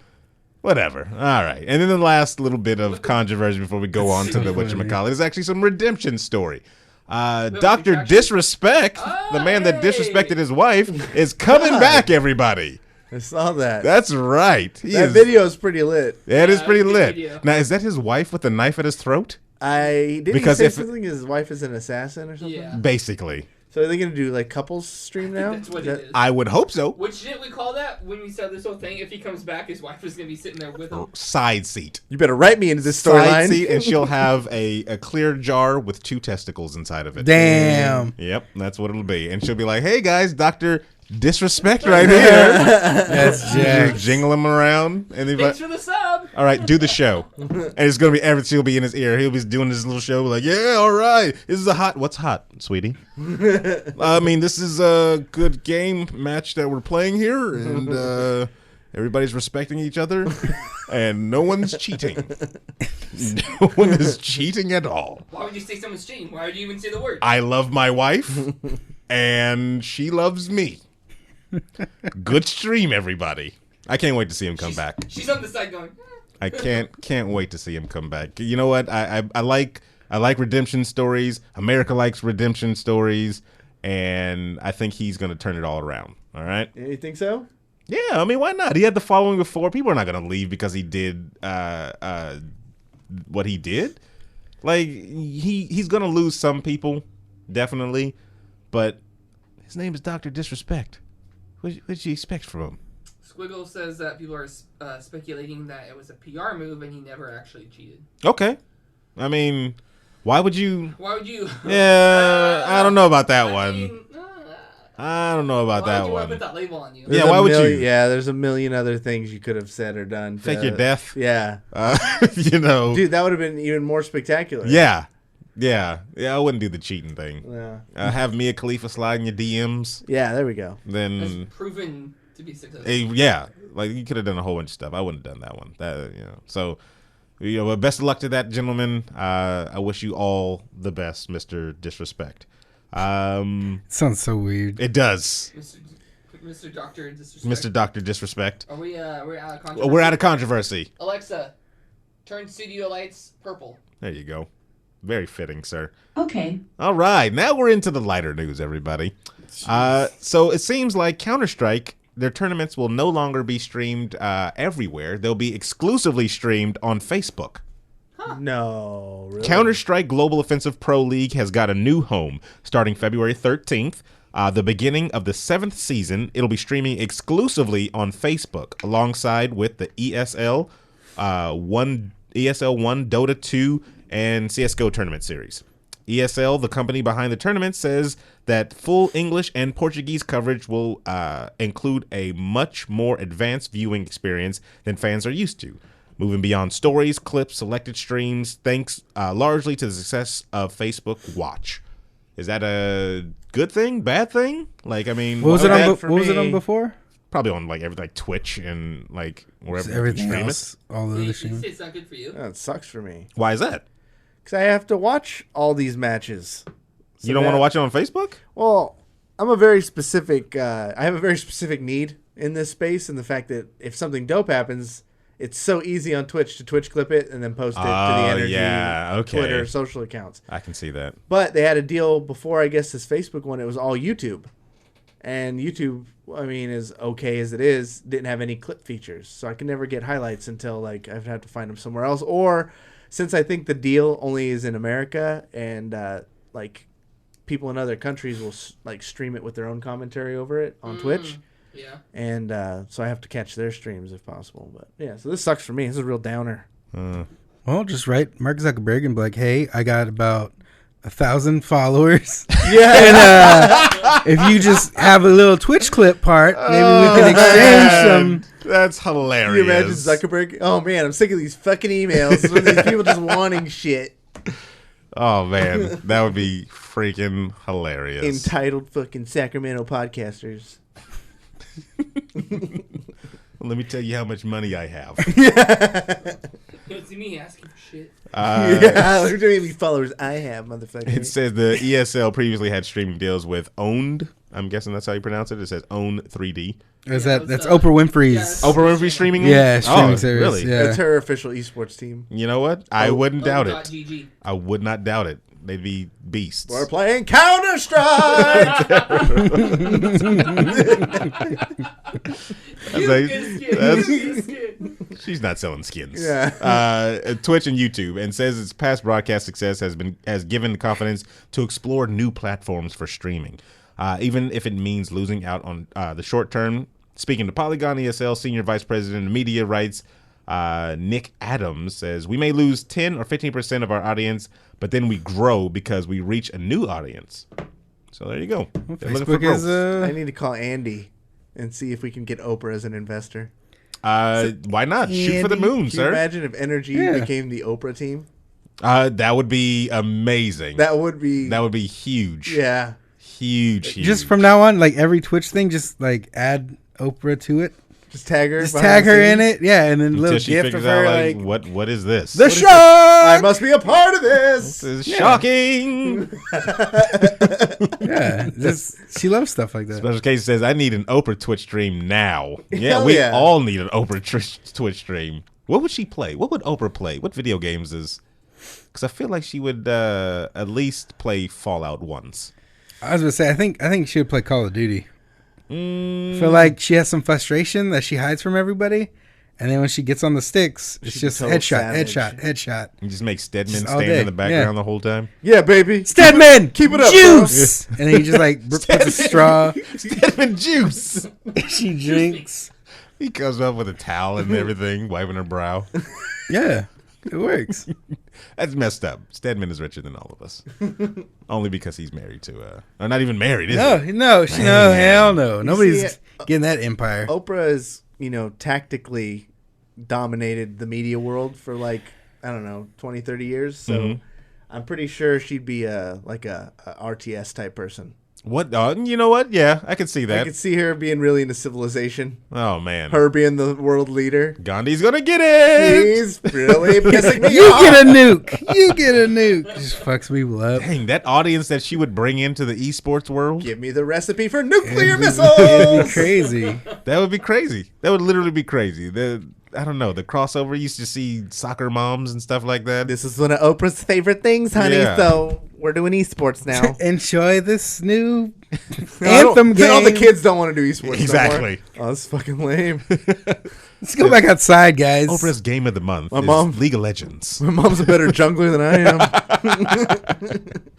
Whatever. All right. And then the last little bit of controversy before we go on to the whatchamacallit is actually some redemption story. Dr. Disrespect, the man that disrespected his wife, is coming back, everybody. I saw that. That's right. That video is pretty lit. That is pretty good lit. video. Now, is that his wife with a knife at his throat? Didn't Because he say if- something? His wife is an assassin or something? Yeah. Basically. So are they gonna do like couples stream now? That's what Is it that- is. I would hope so. Which didn't we call that when we started this whole thing? If he comes back, his wife is going to be sitting there with him. Side seat. You better write me into this Side storyline. seat, and she'll have a clear jar with 2 testicles inside of it. Damn. Yep, that's what it'll be. And she'll be like, hey, guys, Dr. Disrespect right here. That's Jack. Just jingle him around. And he'll be like, Thanks for the sub. all right, do the show. And it's going to be everything. She'll be in his ear. He'll be doing this little show like, yeah, all right. This is what's hot, sweetie? I mean, this is a good game match that we're playing here. And everybody's respecting each other. And no one's cheating. No one is cheating at all. Why would you say someone's cheating? Why would you even say the word? I love my wife. And she loves me. Good stream, everybody. I can't wait to see him come back. She's on the side going, I can't wait to see him come back. You know what? I like redemption stories. America likes redemption stories, and I think he's gonna turn it all around. All right. You think so? Yeah, I mean, why not? He had the following before. People are not gonna leave because he did what he did. Like he's gonna lose some people, definitely, but his name is Dr. Disrespect. What did you expect from him? Squiggle says that people are speculating that it was a PR move and he never actually cheated. Okay. I mean, why would you? Why would you? Yeah, I don't know about that I one. mean, I don't know about why that would you want one. to put that label on you? Yeah, There's why a would million- you? Yeah, there's a million other things you could have said or done. Fake your death? Yeah. You know. Dude, that would have been even more spectacular. Yeah. I wouldn't do the cheating thing. Yeah. Have Mia Khalifa slide in your DMs. Yeah, there we go. Then, Has proven to be successful. yeah, like you could have done a whole bunch of stuff. I wouldn't have done that one. So, but best of luck to that gentleman. I wish you all the best, Mr. Disrespect. Sounds so weird. It does, Mr. Doctor Disrespect. Mr. Dr. Disrespect. Are we out of controversy? Well, we're out of controversy. Alexa, turn studio lights purple. There you go. Very fitting, sir. Okay. All right, now we're into the lighter news, everybody. So it seems like Counter-Strike, their tournaments will no longer be streamed everywhere. They'll be exclusively streamed on Facebook. No, really. Counter-Strike Global Offensive Pro League has got a new home starting February 13th. The beginning of the 7th season, it'll be streaming exclusively on Facebook alongside with the ESL 1, Dota 2, and CSGO tournament series. ESL, the company behind the tournament, says that full English and Portuguese coverage will include a much more advanced viewing experience than fans are used to, moving beyond stories, clips, selected streams, thanks largely to the success of Facebook Watch. Is that a good thing, bad thing? Like, I mean, What was it bad on? for What was it me. on before? probably on like everything like Twitch and like wherever you Everything stream else, all the You other say streaming. it's not good for you. That sucks for me. Why is that? Because I have to watch all these matches. So You don't want to that- watch it on Facebook? Well, I'm a very specific. I have a very specific need in this space, and the fact that if something dope happens, it's so easy on Twitch to Twitch clip it and then post it to the Oh, Energy, yeah, okay. Twitter, social accounts. I can see that. But they had a deal before, I guess, this Facebook one. It was all YouTube, and YouTube, I mean, as okay as it is, didn't have any clip features, so I can never get highlights until like I've had to find them somewhere else. Or since I think the deal only is in America, and like people in other countries will like stream it with their own commentary over it on Twitch. Yeah. And so I have to catch their streams if possible. But yeah, so this sucks for me. This is a real downer. Well, just write Mark Zuckerberg and be like, "Hey, I got about 1,000 followers. Yeah. And if you just have a little Twitch clip part, maybe we can exchange some." That's Can hilarious. you imagine Zuckerberg? Oh man, I'm sick of these fucking emails with these people just wanting shit. Oh man, that would be freaking hilarious. Entitled fucking Sacramento podcasters. Let me tell you how much money I have. You don't see me asking for shit. Yeah, look how many followers I have, motherfucker. It says the ESL previously had streaming deals with Owned. I'm guessing that's how you pronounce it. It says Own 3D. Is Yeah, that's it was, Oprah Winfrey's? yeah, Oprah Winfrey streaming? Yeah, streaming service. Really? Yeah. That's her official esports team. You know what? I wouldn't doubt it. GG. I would not doubt it. They'd be beasts. We're playing Counter Strike. She's not selling skins. Yeah. Twitch and YouTube, and says its past broadcast success has given confidence to explore new platforms for streaming, even if it means losing out on the short term. Speaking to Polygon ESL Senior Vice President of Media Rights, Nick Adams says, we may lose 10 or 15% of our audience, but then we grow because we reach a new audience. So there you go. They're looking for Facebook is growth. I need to call Andy and see if we can get Oprah as an investor. Why not? Shoot for the moon, Can you sir. imagine if Energy became the Oprah team? That would be amazing. That would be huge. yeah. Huge. Just from now on, like every Twitch thing, just like add Oprah to it. Just tag her. Just behind tag the her scenes. in it. Yeah, and then a Until little she gift of figures her out like what is this? the show. I must be a part of this. This is shocking. Yeah, just she loves stuff like that. Special Case says, I need an Oprah Twitch stream now. Yeah, Hell we yeah. all need an Oprah Twitch stream. What would she play? What would Oprah play? What video games is... Because I feel like she would at least play Fallout once. I was gonna say, I think she would play Call of Duty. I feel like she has some frustration that she hides from everybody, and then when she gets on the sticks, it's She's a just total headshot. You just make Stedman Just all stand day. in the background Yeah. the whole time. Yeah, baby. Stedman, keep it up, juice, and then he just like puts a straw. Stedman juice. She drinks. He comes up with a towel and everything, wiping her brow. Yeah, it works. That's messed up. Stedman is richer than all of us. Only because he's married to or not even married, is he? No, hell no. Nobody's see, getting that empire. Oprah is, tactically dominated the media world for like, I don't know, 20, 30 years. So I'm pretty sure she'd be a RTS type person. What? You know what? Yeah, I could see I that. could see her being really into civilization. Oh, man. Her being the world leader. Gandhi's going to get it. He's really pissing me You off. get a nuke. You get a nuke. Just fucks people up. Dang, that audience that she would bring into the esports world, Give me the recipe for nuclear It'd missiles. be crazy. that would be crazy. That would literally be crazy. I don't know. The crossover, you used to see soccer moms and stuff like that. This is one of Oprah's favorite things, honey. Yeah. So we're doing esports now. Enjoy this new I don't- anthem game. All the kids don't want to do esports. Exactly. No more. Oh, that's fucking lame. Let's go back outside, guys. Oprah's game of the month My is mom- League of Legends. My mom's a better jungler than I am.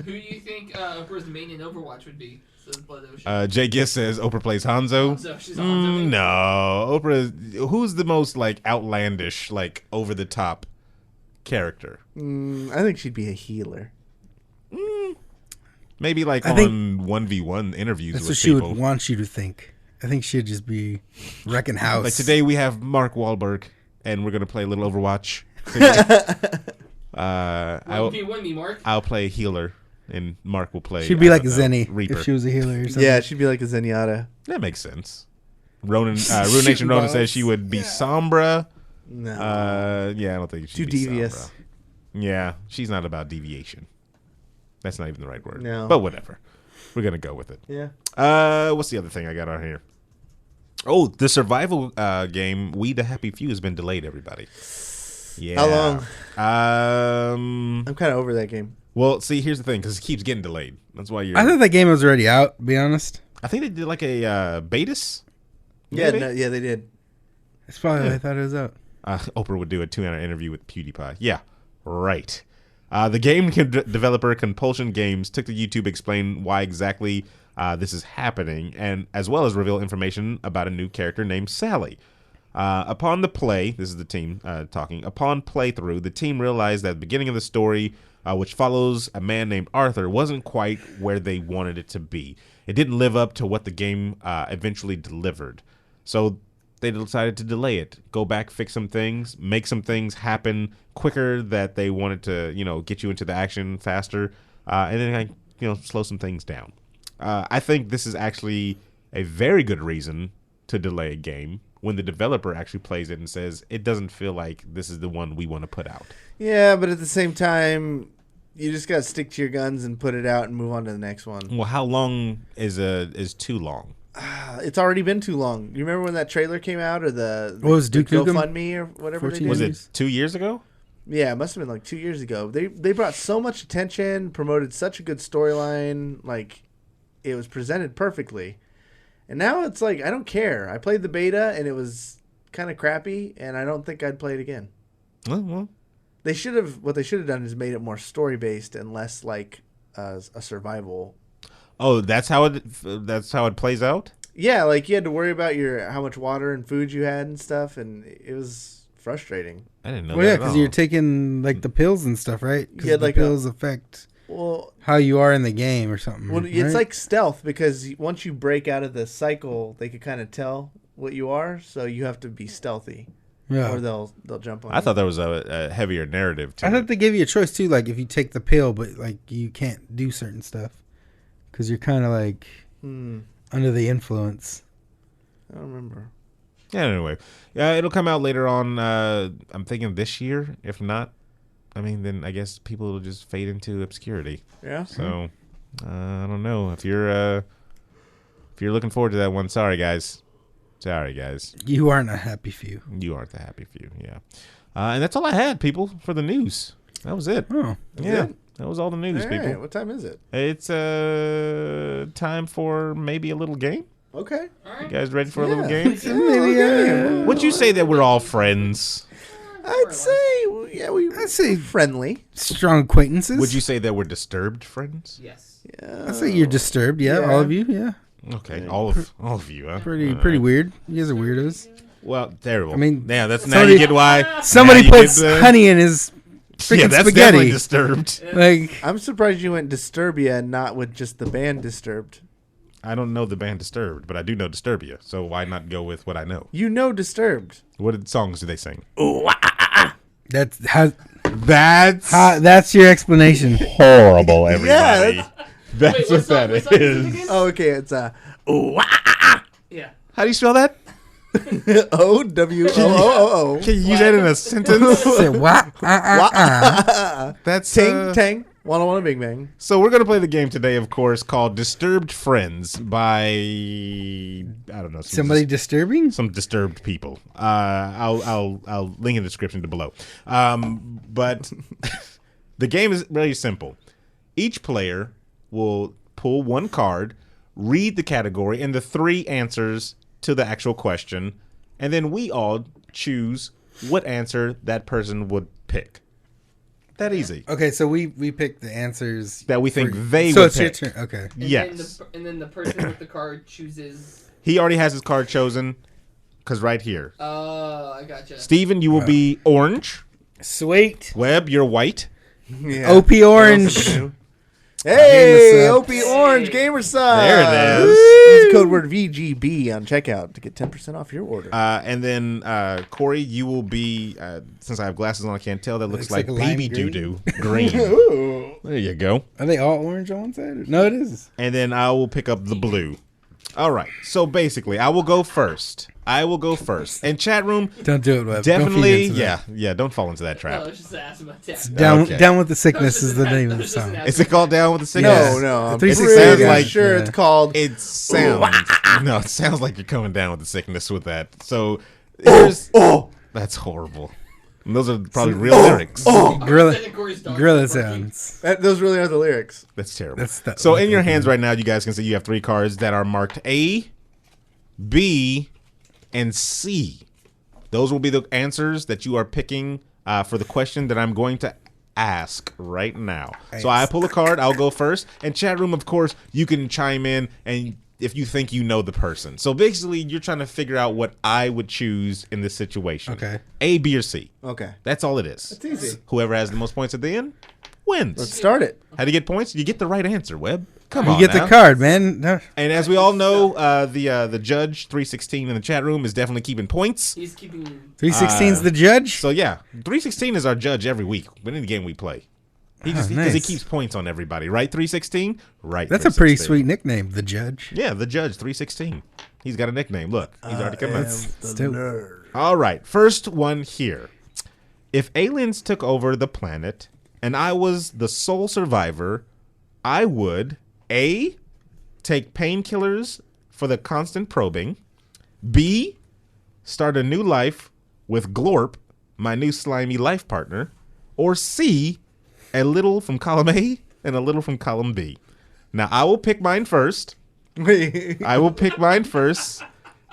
Who do you think Oprah's main in Overwatch would be? Says Blood Ocean. Jay Giss says Oprah plays Hanzo. So she's on something. No, Oprah. Who's the most like outlandish, like over the top character? I think she'd be a healer. Maybe like I think on 1v1 interviews That's with what she people. would want you to think. I think she'd just be wrecking house. Like today we have Mark Wahlberg, and we're gonna play a little Overwatch. 1v1 me, Mark. I'll play healer, and Mark will play. She'd be like I don't know, Zenny Reaper. if she was a healer or something. Yeah, she'd be like a Zenyatta. That makes sense. Ronan, Ruination Ronan says she would be Sombra. No. Yeah, I don't think she'd Too be devious. Sombra. Yeah, she's not about deviation. That's not even the right word. No. But whatever. We're gonna go with it. Yeah. What's the other thing I got on here? Oh, the survival game, We the Happy Few, has been delayed, everybody. Yeah. How long? Um. I'm kind of over that game. Well, see, here's the thing, because it keeps getting delayed. That's why you're. I thought that game was already out, to be honest. I think they did like a betas. Yeah, Maybe? yeah, they did. That's probably why I thought it was out. Oprah would do a 2-hour interview with PewDiePie. Yeah, right. The game developer Compulsion Games took to YouTube to explain why exactly this is happening, and as well as reveal information about a new character named Sally. Upon the play, this is the team talking, upon playthrough, the team realized that the beginning of the story, which follows a man named Arthur, wasn't quite where they wanted it to be. It didn't live up to what the game eventually delivered. So they decided to delay it, go back, fix some things, make some things happen quicker that they wanted to, get you into the action faster, and then, slow some things down. I think this is actually a very good reason to delay a game when the developer actually plays it and says it doesn't feel like this is the one we want to put out. Yeah, but at the same time, you just got to stick to your guns and put it out and move on to the next one. Well, how long is too long? It's already been too long. You remember when that trailer came out, or the What was Duke Nukem? GoFundMe or whatever they did? Was it 2 years ago? Yeah, it must have been like 2 years ago. They brought so much attention, promoted such a good storyline, like it was presented perfectly. And now it's like I don't care. I played the beta and it was kind of crappy, and I don't think I'd play it again. Well, What they should have done is made it more story based and less like a survival. oh, that's how it plays out. Yeah, like you had to worry about how much water and food you had and stuff, and it was frustrating. I didn't know. Well, yeah, that at because all. you're taking like the pills and stuff, right? Because Yeah, the like pills affect Well, how you are in the game or something. well, it's right? like stealth because once you break out of the cycle, they could kind of tell what you are, so you have to be stealthy, yeah. or they'll jump on. I thought there was a heavier narrative to I it. thought they gave you a choice too, like if you take the pill, but like you can't do certain stuff because you're kind of like under the influence. I don't remember. Yeah, anyway. It'll come out later on, I'm thinking this year. If not, I mean, then I guess people will just fade into obscurity. Yeah. So, I don't know. If you're looking forward to that one, sorry, guys. You aren't a happy few. You aren't the happy few, yeah. And that's all I had, people, for the news. That was it. Oh, Yeah, it? that was all the news, All people. right. What time is it? It's time for maybe a little game. Okay. All You right. guys ready for a little game? maybe. Would you say that we're all friends? I'd say, yeah, I'd say friendly. strong acquaintances. Would you say that we're disturbed friends? Yes. I'd say you're disturbed. Yeah, Yeah. all of you. Yeah, Okay, all of you, huh? pretty weird. You guys are weirdos. Well, terrible. I mean, yeah, that's now somebody- you get why Somebody now you puts get the- honey in his freaking Yeah, that's spaghetti. definitely disturbed. Like, I'm surprised you went Disturbia and not with just the band Disturbed. I don't know the band Disturbed, but I do know Disturbia, so why not go with what I know? You know Disturbed. What songs do they sing? that's how. That's That's your explanation. horrible, everybody. Yeah, that's Wait, what what song- that what song is it is. again? Oh, okay. It's Yeah. How do you spell that? OWOOO. Can you use that in a sentence? Say, what? That's Ting Tang. Wanna Wanna Bing Bang. So we're gonna play the game today, of course, called "Disturbed Friends" by I don't know Somebody disturbing? some disturbed people. I'll link in the description below. But the game is really simple. Each player will pull one card, read the category and the three answers to the actual question, and then we all choose what answer that person would pick. That easy. Okay, so we pick the answers That we think for- they so would it's pick. your turn. Okay. And Yes. Then the person with the card chooses. He already has his card chosen, because right here. Oh, I gotcha. Steven, you will be orange. Sweet. Webb, you're white. Yeah. OP Orange. Hey, Gamer OP Orange Gamer Sub. There it is. Use the code word VGB on checkout to get 10% off your order. And then Cory, you will be, since I have glasses on, I can't tell. That looks like like a lime baby green. doo-doo. Green. Ooh. There you go. Are they all orange on one side? No, it is. And then I will pick up the blue. All right. So basically, I will go first. And chat room, Don't do it, Webb. Don't feed definitely, into that. yeah, don't fall into that No, trap. it's just asthma attack. Okay. Down with the sickness is the name of the It's just song. an Is it called Down with the Sickness? No, Yeah. no. The I'm 360 pretty guy. sure Yeah. it's called. It sounds no. It sounds like you're coming down with the sickness with that. So here's that's horrible. And those are probably real lyrics. Gorilla, Sending Corey's dog gorilla barking. sounds. Those really are the lyrics. That's terrible. That's the- So in your hands right now, you guys can see you have three cards that are marked A, B, and C. Those will be the answers that you are picking for the question that I'm going to ask right now. So I pull a card, I'll go first. And chat room, of course, you can chime in and if you think you know the person. So basically, you're trying to figure out what I would choose in this situation. Okay. A, B, or C. Okay. That's all it is. It's easy. Whoever has the most points at the end wins. Let's start it. How do you get points? You get the right answer, Webb. Come You on get now. the card, man. No. And as we all know, the judge 316 in the chat room is definitely keeping points. He's keeping. 316's the judge. So yeah, 316 is our judge every week in any game we play. Because he nice. keeps points on everybody, right? 316, right? That's a pretty 316. sweet nickname, the judge. Yeah, the judge 316. He's got a nickname. Look, he's already come out. The nerd. All right, first one here. If aliens took over the planet and I was the sole survivor, I would A, take painkillers for the constant probing, B, start a new life with Glorp, my new slimy life partner, or C, a little from column A and a little from column B. Now, I will pick mine first. I will pick mine first,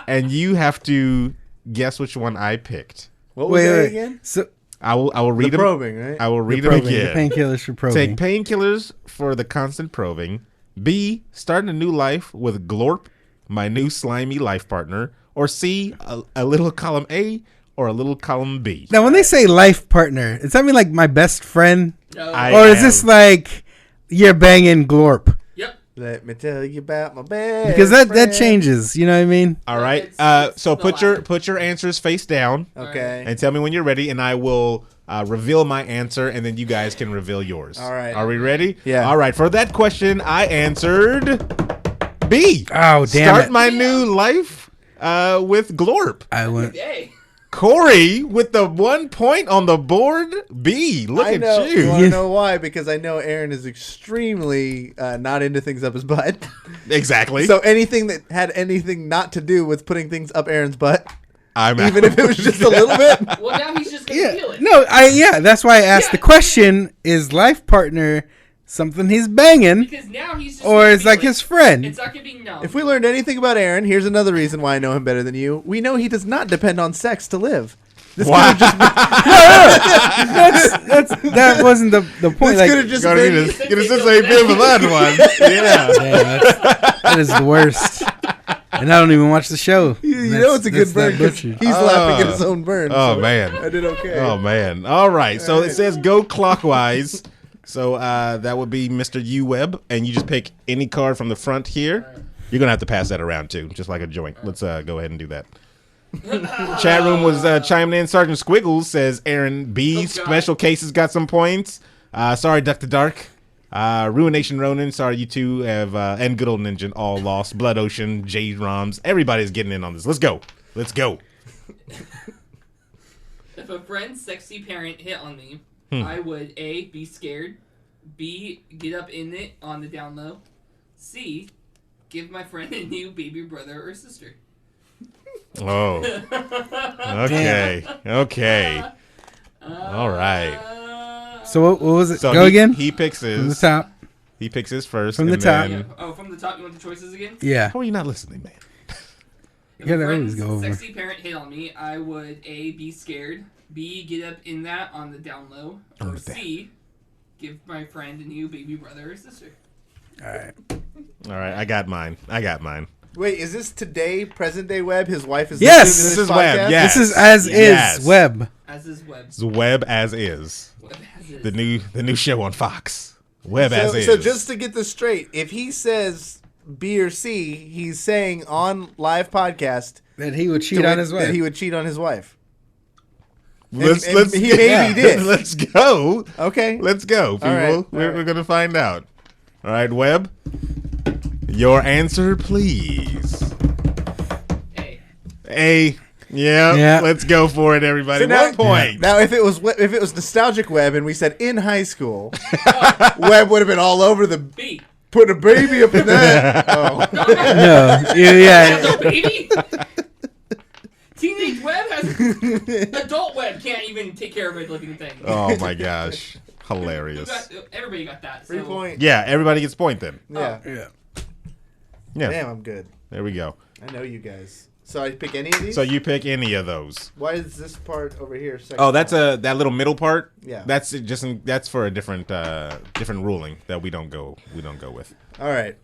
and you have to guess which one I picked. What was that again? So I will read the them. probing, right? I will read them probing, again. the painkillers for probing. Take painkillers for the constant probing. B, starting a new life with Glorp, my new slimy life partner. Or C, a little column A or a little column B. Now, when they say life partner, does that mean like my best friend? No. Or is this like you're banging Glorp? Yep. Let me tell you about my best Because that friend. changes. You know what I mean? All right. It's So the put your answers face down Okay. and tell me when you're ready, and I will reveal my answer, and then you guys can reveal yours. All right. Are we ready? Yeah. All right. For that question, I answered B. Oh, damn Start it. my new life with Glorp. I went. Hey. Corey with the 1 point on the board. B. Look I at know. you. Want to know why? Because I know Aaron is extremely not into things up his butt. Exactly. So anything that had anything not to do with putting things up Aaron's butt, I'm even if it was just a little bit. Well, now he's just gonna Yeah. feel it. No, that's why I asked Yeah. the question, is life partner something he's banging Because now he's just. or gonna is feel like it. his friend? It's not gonna be no. If we learned anything about Aaron, here's another reason why I know him better than you. We know he does not depend on sex to live. This Wow. could have just been, That wasn't the point. this Like, could have just Gotta been. get a sense of feel for that one. Yeah. damn, that is the worst. And I don't even watch the show. You know it's a good burn because butchered. he's laughing at his own burn. Oh, so man. I did okay. Oh, man. All right. So it says go clockwise. So that would be Mr. Webb, and you just pick any card from the front here. You're going to have to pass that around, too, just like a joint. Let's go ahead and do that. Chat room was chiming in. Sergeant Squiggles says Aaron B. Oh, God. Special Cases got some points. Sorry, Duck the Dark. Ruination Ronin. Sorry, you two have, and Good Old Ninja all lost. Blood Ocean, J Roms. Everybody's getting in on this. Let's go. Let's go. If a friend's sexy parent hit on me, I would A, be scared, B, get up in it on the down low, C, give my friend a new baby brother or sister. Oh. Okay. Okay. All right. So what was it? So Go again? He picks From the his. top. He picks his first. From the and top. then- Yeah. Oh, from the top, you want the choices again? Yeah. How are you not listening, man? If You a gotta always friend's go over. sexy parent hit on me, I would A, be scared, B, get up in that on the down low, or C, give my friend a new baby brother or sister. All right. All right. I got mine. Wait, is this today, present day Webb? His wife is Yes! listening to This is Webb, podcast? yes. This is as Yes. is Webb. As is Webb. It's Webb as is. Webb as is. The new show on Fox. Webb as is. So just to get this straight, if he says B or C, he's saying on live podcast That he would cheat on his wife. that he would cheat on his wife. let's he maybe did. Let's go. Okay. Let's go, people. right, We're gonna find out. All right, Webb. Your answer, please. A. A. Yeah. Yeah. Let's go for it, everybody. So now- 1 point. Now, if it was nostalgic Webb and we said in high school, Webb would have been all over the B. put a baby up in that. Oh. No. Yeah. No, baby! Teenage Webb has... Adult Webb can't even take care of a living thing. Oh my gosh. You Hilarious. everybody got that. So. 3 point. Yeah, everybody gets a point then. Yeah. Yeah. Yeah. Damn, I'm good. There we go. I know you guys. So I pick any of these? So you pick any of those. Why is this part over here? Second Oh, that's one? that little middle part. Yeah. That's that's for a different different ruling that we don't go with. All right.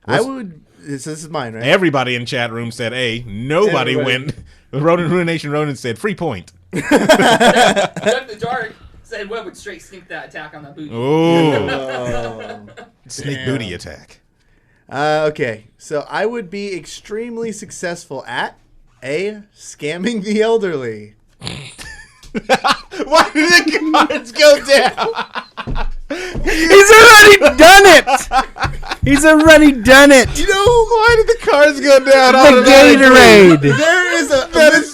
What's- I would. This is mine, right? Everybody in chat room said A. Nobody Everybody. went. Ruination Ronin said free point. Duck the Dark said Webb would straight sneak that attack on that booty. Ooh. Oh. Sneak Damn. booty attack. Okay, so I would be extremely successful at A, scamming the elderly. Why did the cards go down? He's already done it. He's already done it. You know, Why did the cards go down? The Gatorade.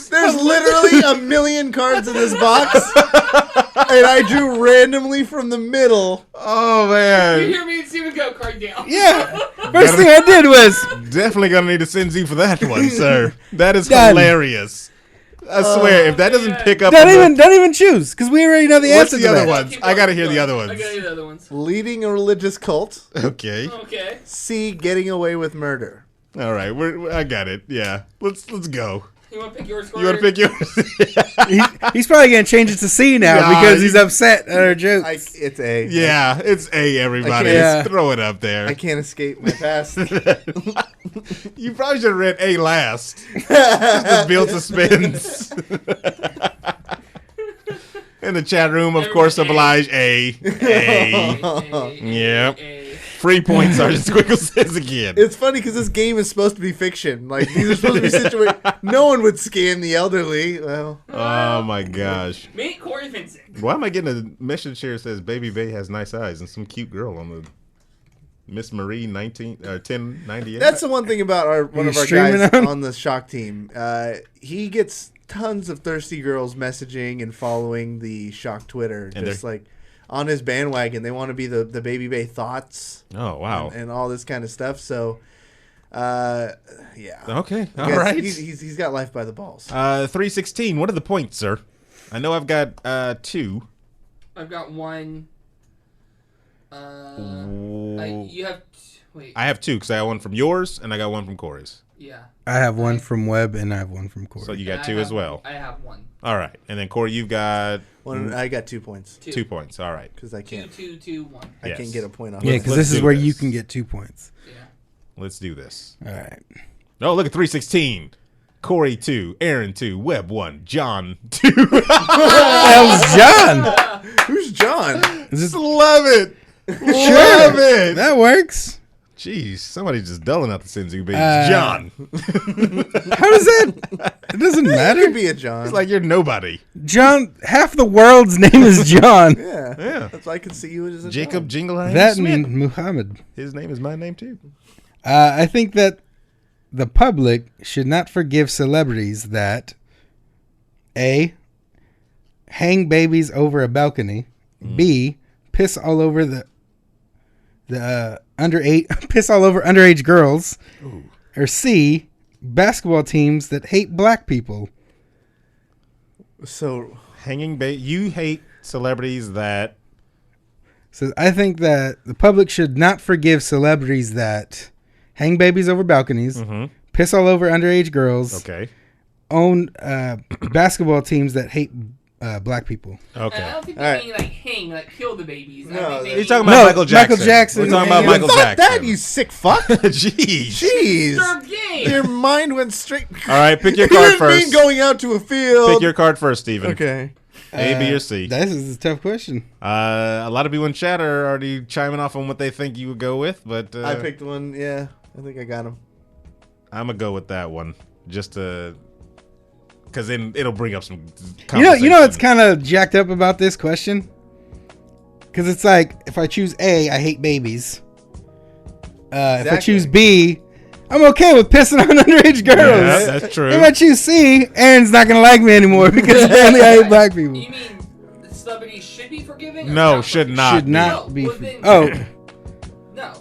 There's literally a million cards in this box, and I drew randomly from the middle. Oh, You man. hear me and Steven go card down. Yeah. First thing I did was Definitely going to need a Cincy for that one, sir. That is Done. hilarious. I swear, if that doesn't pick up... don't on even choose because we already know the What's answer the to other that. one? Keep I going, gotta keep hear the going. other I ones. gotta hear the other ones. Leading a religious cult. Okay. Okay. C. Getting away with murder. All right. I got it. Yeah. Let's go. You want to pick yours, Cory? You want to pick yours? He's probably gonna change it to C now Nah, because he's upset at our jokes. It's A. Yeah, it's A, everybody. can't- Just throw it up there. I can't escape my past. You probably should have read A last. Just to build suspense. In the chat room, of course, oblige A. A. Yep. Free points, Sergeant Squiggles says again. It's funny because this game is supposed to be fiction. Like, these are supposed to be situations. No one would scam the elderly. Well, Oh my gosh. Meet Cory Vincent. Why am I getting a message here that says Baby Bay has nice eyes and some cute girl on the Miss Marie 1098? that's the one thing about one you of our streaming guys on? on the Shock team. He gets tons of thirsty girls messaging and following the Shock Twitter. And Just they're- like on his bandwagon. They want to be the Baby Bay thoughts. Oh, wow. And all this kind of stuff. So, yeah. Okay, all Yes, right. He's got life by the balls. 316, what are the points, sir? I know I've got 2. I've got 1. You have. Wait. I have 2 because I got one from yours and I got one from Cory's. Yeah. I have one from Webb and I have one from Cory. So you And got I 2 as have- well. I have 1. All right. And then, Cory, you've got I got 2 points 2 points. All right. because I 2, can't. 2, 2, 1. I Yes. can't get a point off. Yeah, of because it. this is do where this. you can get 2 points. Yeah. Let's do this. All right. Oh, look at 316. Cory 2, Aaron 2, Webb 1, John 2. That was John. Who's John? Just love it. Love it. That works. Jeez, somebody's just dulling out the Cincy beats. Uh, John. How does that? It doesn't Could matter. be a John. It's like you're nobody. John. Half the world's name is John. yeah. Yeah. That's why I could see you as a Jacob John. Jingleheimer That Smith. and Muhammad. His name is my name too. I think that the public should not forgive celebrities that A, hang babies over a balcony, B, piss all over the piss all over underage girls, or C, basketball teams that hate black people. So You hate celebrities that. So I think that the public should not forgive celebrities that hang babies over balconies, piss all over underage girls, Okay. own basketball teams that hate black people. Okay. I don't think All they right. mean kill the babies. No, I think they He's talking mean about No, Michael Jackson. Michael Jackson We're talking about and- Michael fuck Jackson. that, you sick fuck. Jeez. Jeez. Serve game. Your mind went straight. All right, pick your You card didn't mean first. going out to a field. Pick your card first, Steven. Okay. A, B, or C. This is a tough question. A lot of people in chat are already chiming off on what they think you would go with, but I picked one. Yeah, I think I got him. I'm gonna go with that one just to, because then it'll bring up some. You know what's conversation. kind of jacked up about this question? Because it's like, if I choose A, I hate babies. If I Exactly. choose B, I'm okay with pissing on underage girls. Yeah, that's true. If I choose C, Aaron's not gonna like me anymore because apparently I hate black people. You mean celebrities should be forgiven? Or No, not should forgiven? not. Should not No, be. well, then- Oh, No.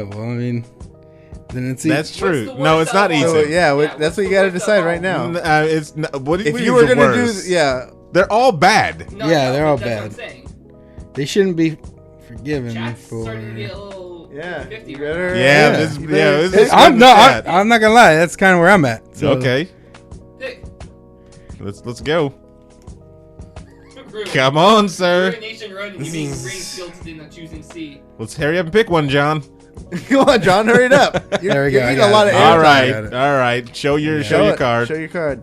well, I mean, then it's That's true. What's the No, worst it's not of all? easy. So yeah, Yeah, that's what's what you the got to worst of decide all? right now. It's what If what you is were the gonna do, worst? yeah, They're all bad. No, Yeah, no, they're all that's what I'm bad. saying. they shouldn't be forgiven Chat's for. starting to get a little yeah, 50 you right better. Yeah, yeah, this you yeah, better- this is I'm good no, chat. I'm not gonna lie. That's kind of where I'm at. So. Okay, now. Pick. let's go. Ruin. Come on, sir. Ruination Road and you being brain guilty in choosing C. Let's hurry up and pick one, John. Come on, John, hurry it up. There we You're go, I getting got a lot it. of All airtime. right, got it. all right. Show your it. card. Show your card.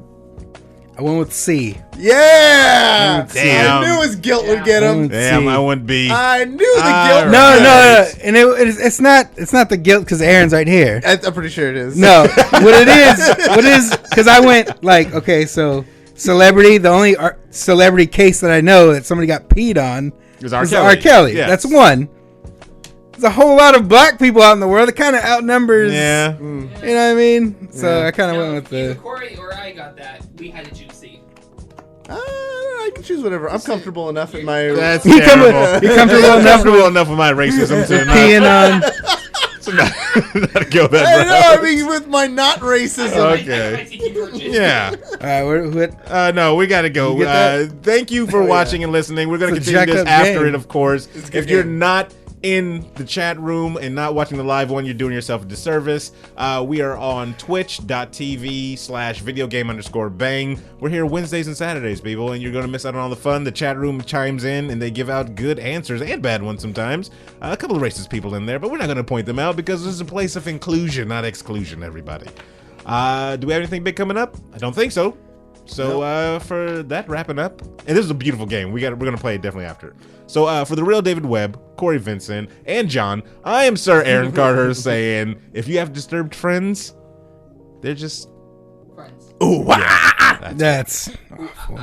I went with C. Yeah. Damn. I knew his guilt would get him. Damn, I went B. I knew the All guilt. would No, get no, him. no, and it's not the guilt because Aaron's right here. I'm pretty sure it is. No, what it is, because I went like, okay, so celebrity, the only celebrity case that I know that somebody got peed on It was R. was Kelly. R. Kelly. Yes. That's one. there's a whole lot of black people out in the world. It kind of outnumbers. Yeah. You know what I mean? So I kind of went with either the. Cory or I got that. We had to choose C. I can choose whatever. I'm comfortable enough in my. That's You terrible. You comfortable enough with my racism to peeing on? not go that I know. I route. mean, with my not racism. Okay. Okay. Yeah. All right, what? No, we gotta go. You get that? Thank you for watching and listening. We're gonna It's a continue this jacked up after game. it, of course. It's a good If you're game. not in the chat room and not watching the live one, you're doing yourself a disservice. We are on twitch.tv/videogame_bang. We're here Wednesdays and Saturdays, people, and you're gonna miss out on all the fun. The chat room chimes in and they give out good answers and bad ones sometimes. A couple of racist people in there, but we're not gonna point them out because this is a place of inclusion, not exclusion, everybody. Do we have anything big coming up? I don't think so. So for that wrapping up, and this is a beautiful game. We're gonna play it definitely after. So for the real David Webb, Cory Vincent, and John, I am Sir Aaron Carter saying, if you have disturbed friends, they're just Friends. ooh, That's awful.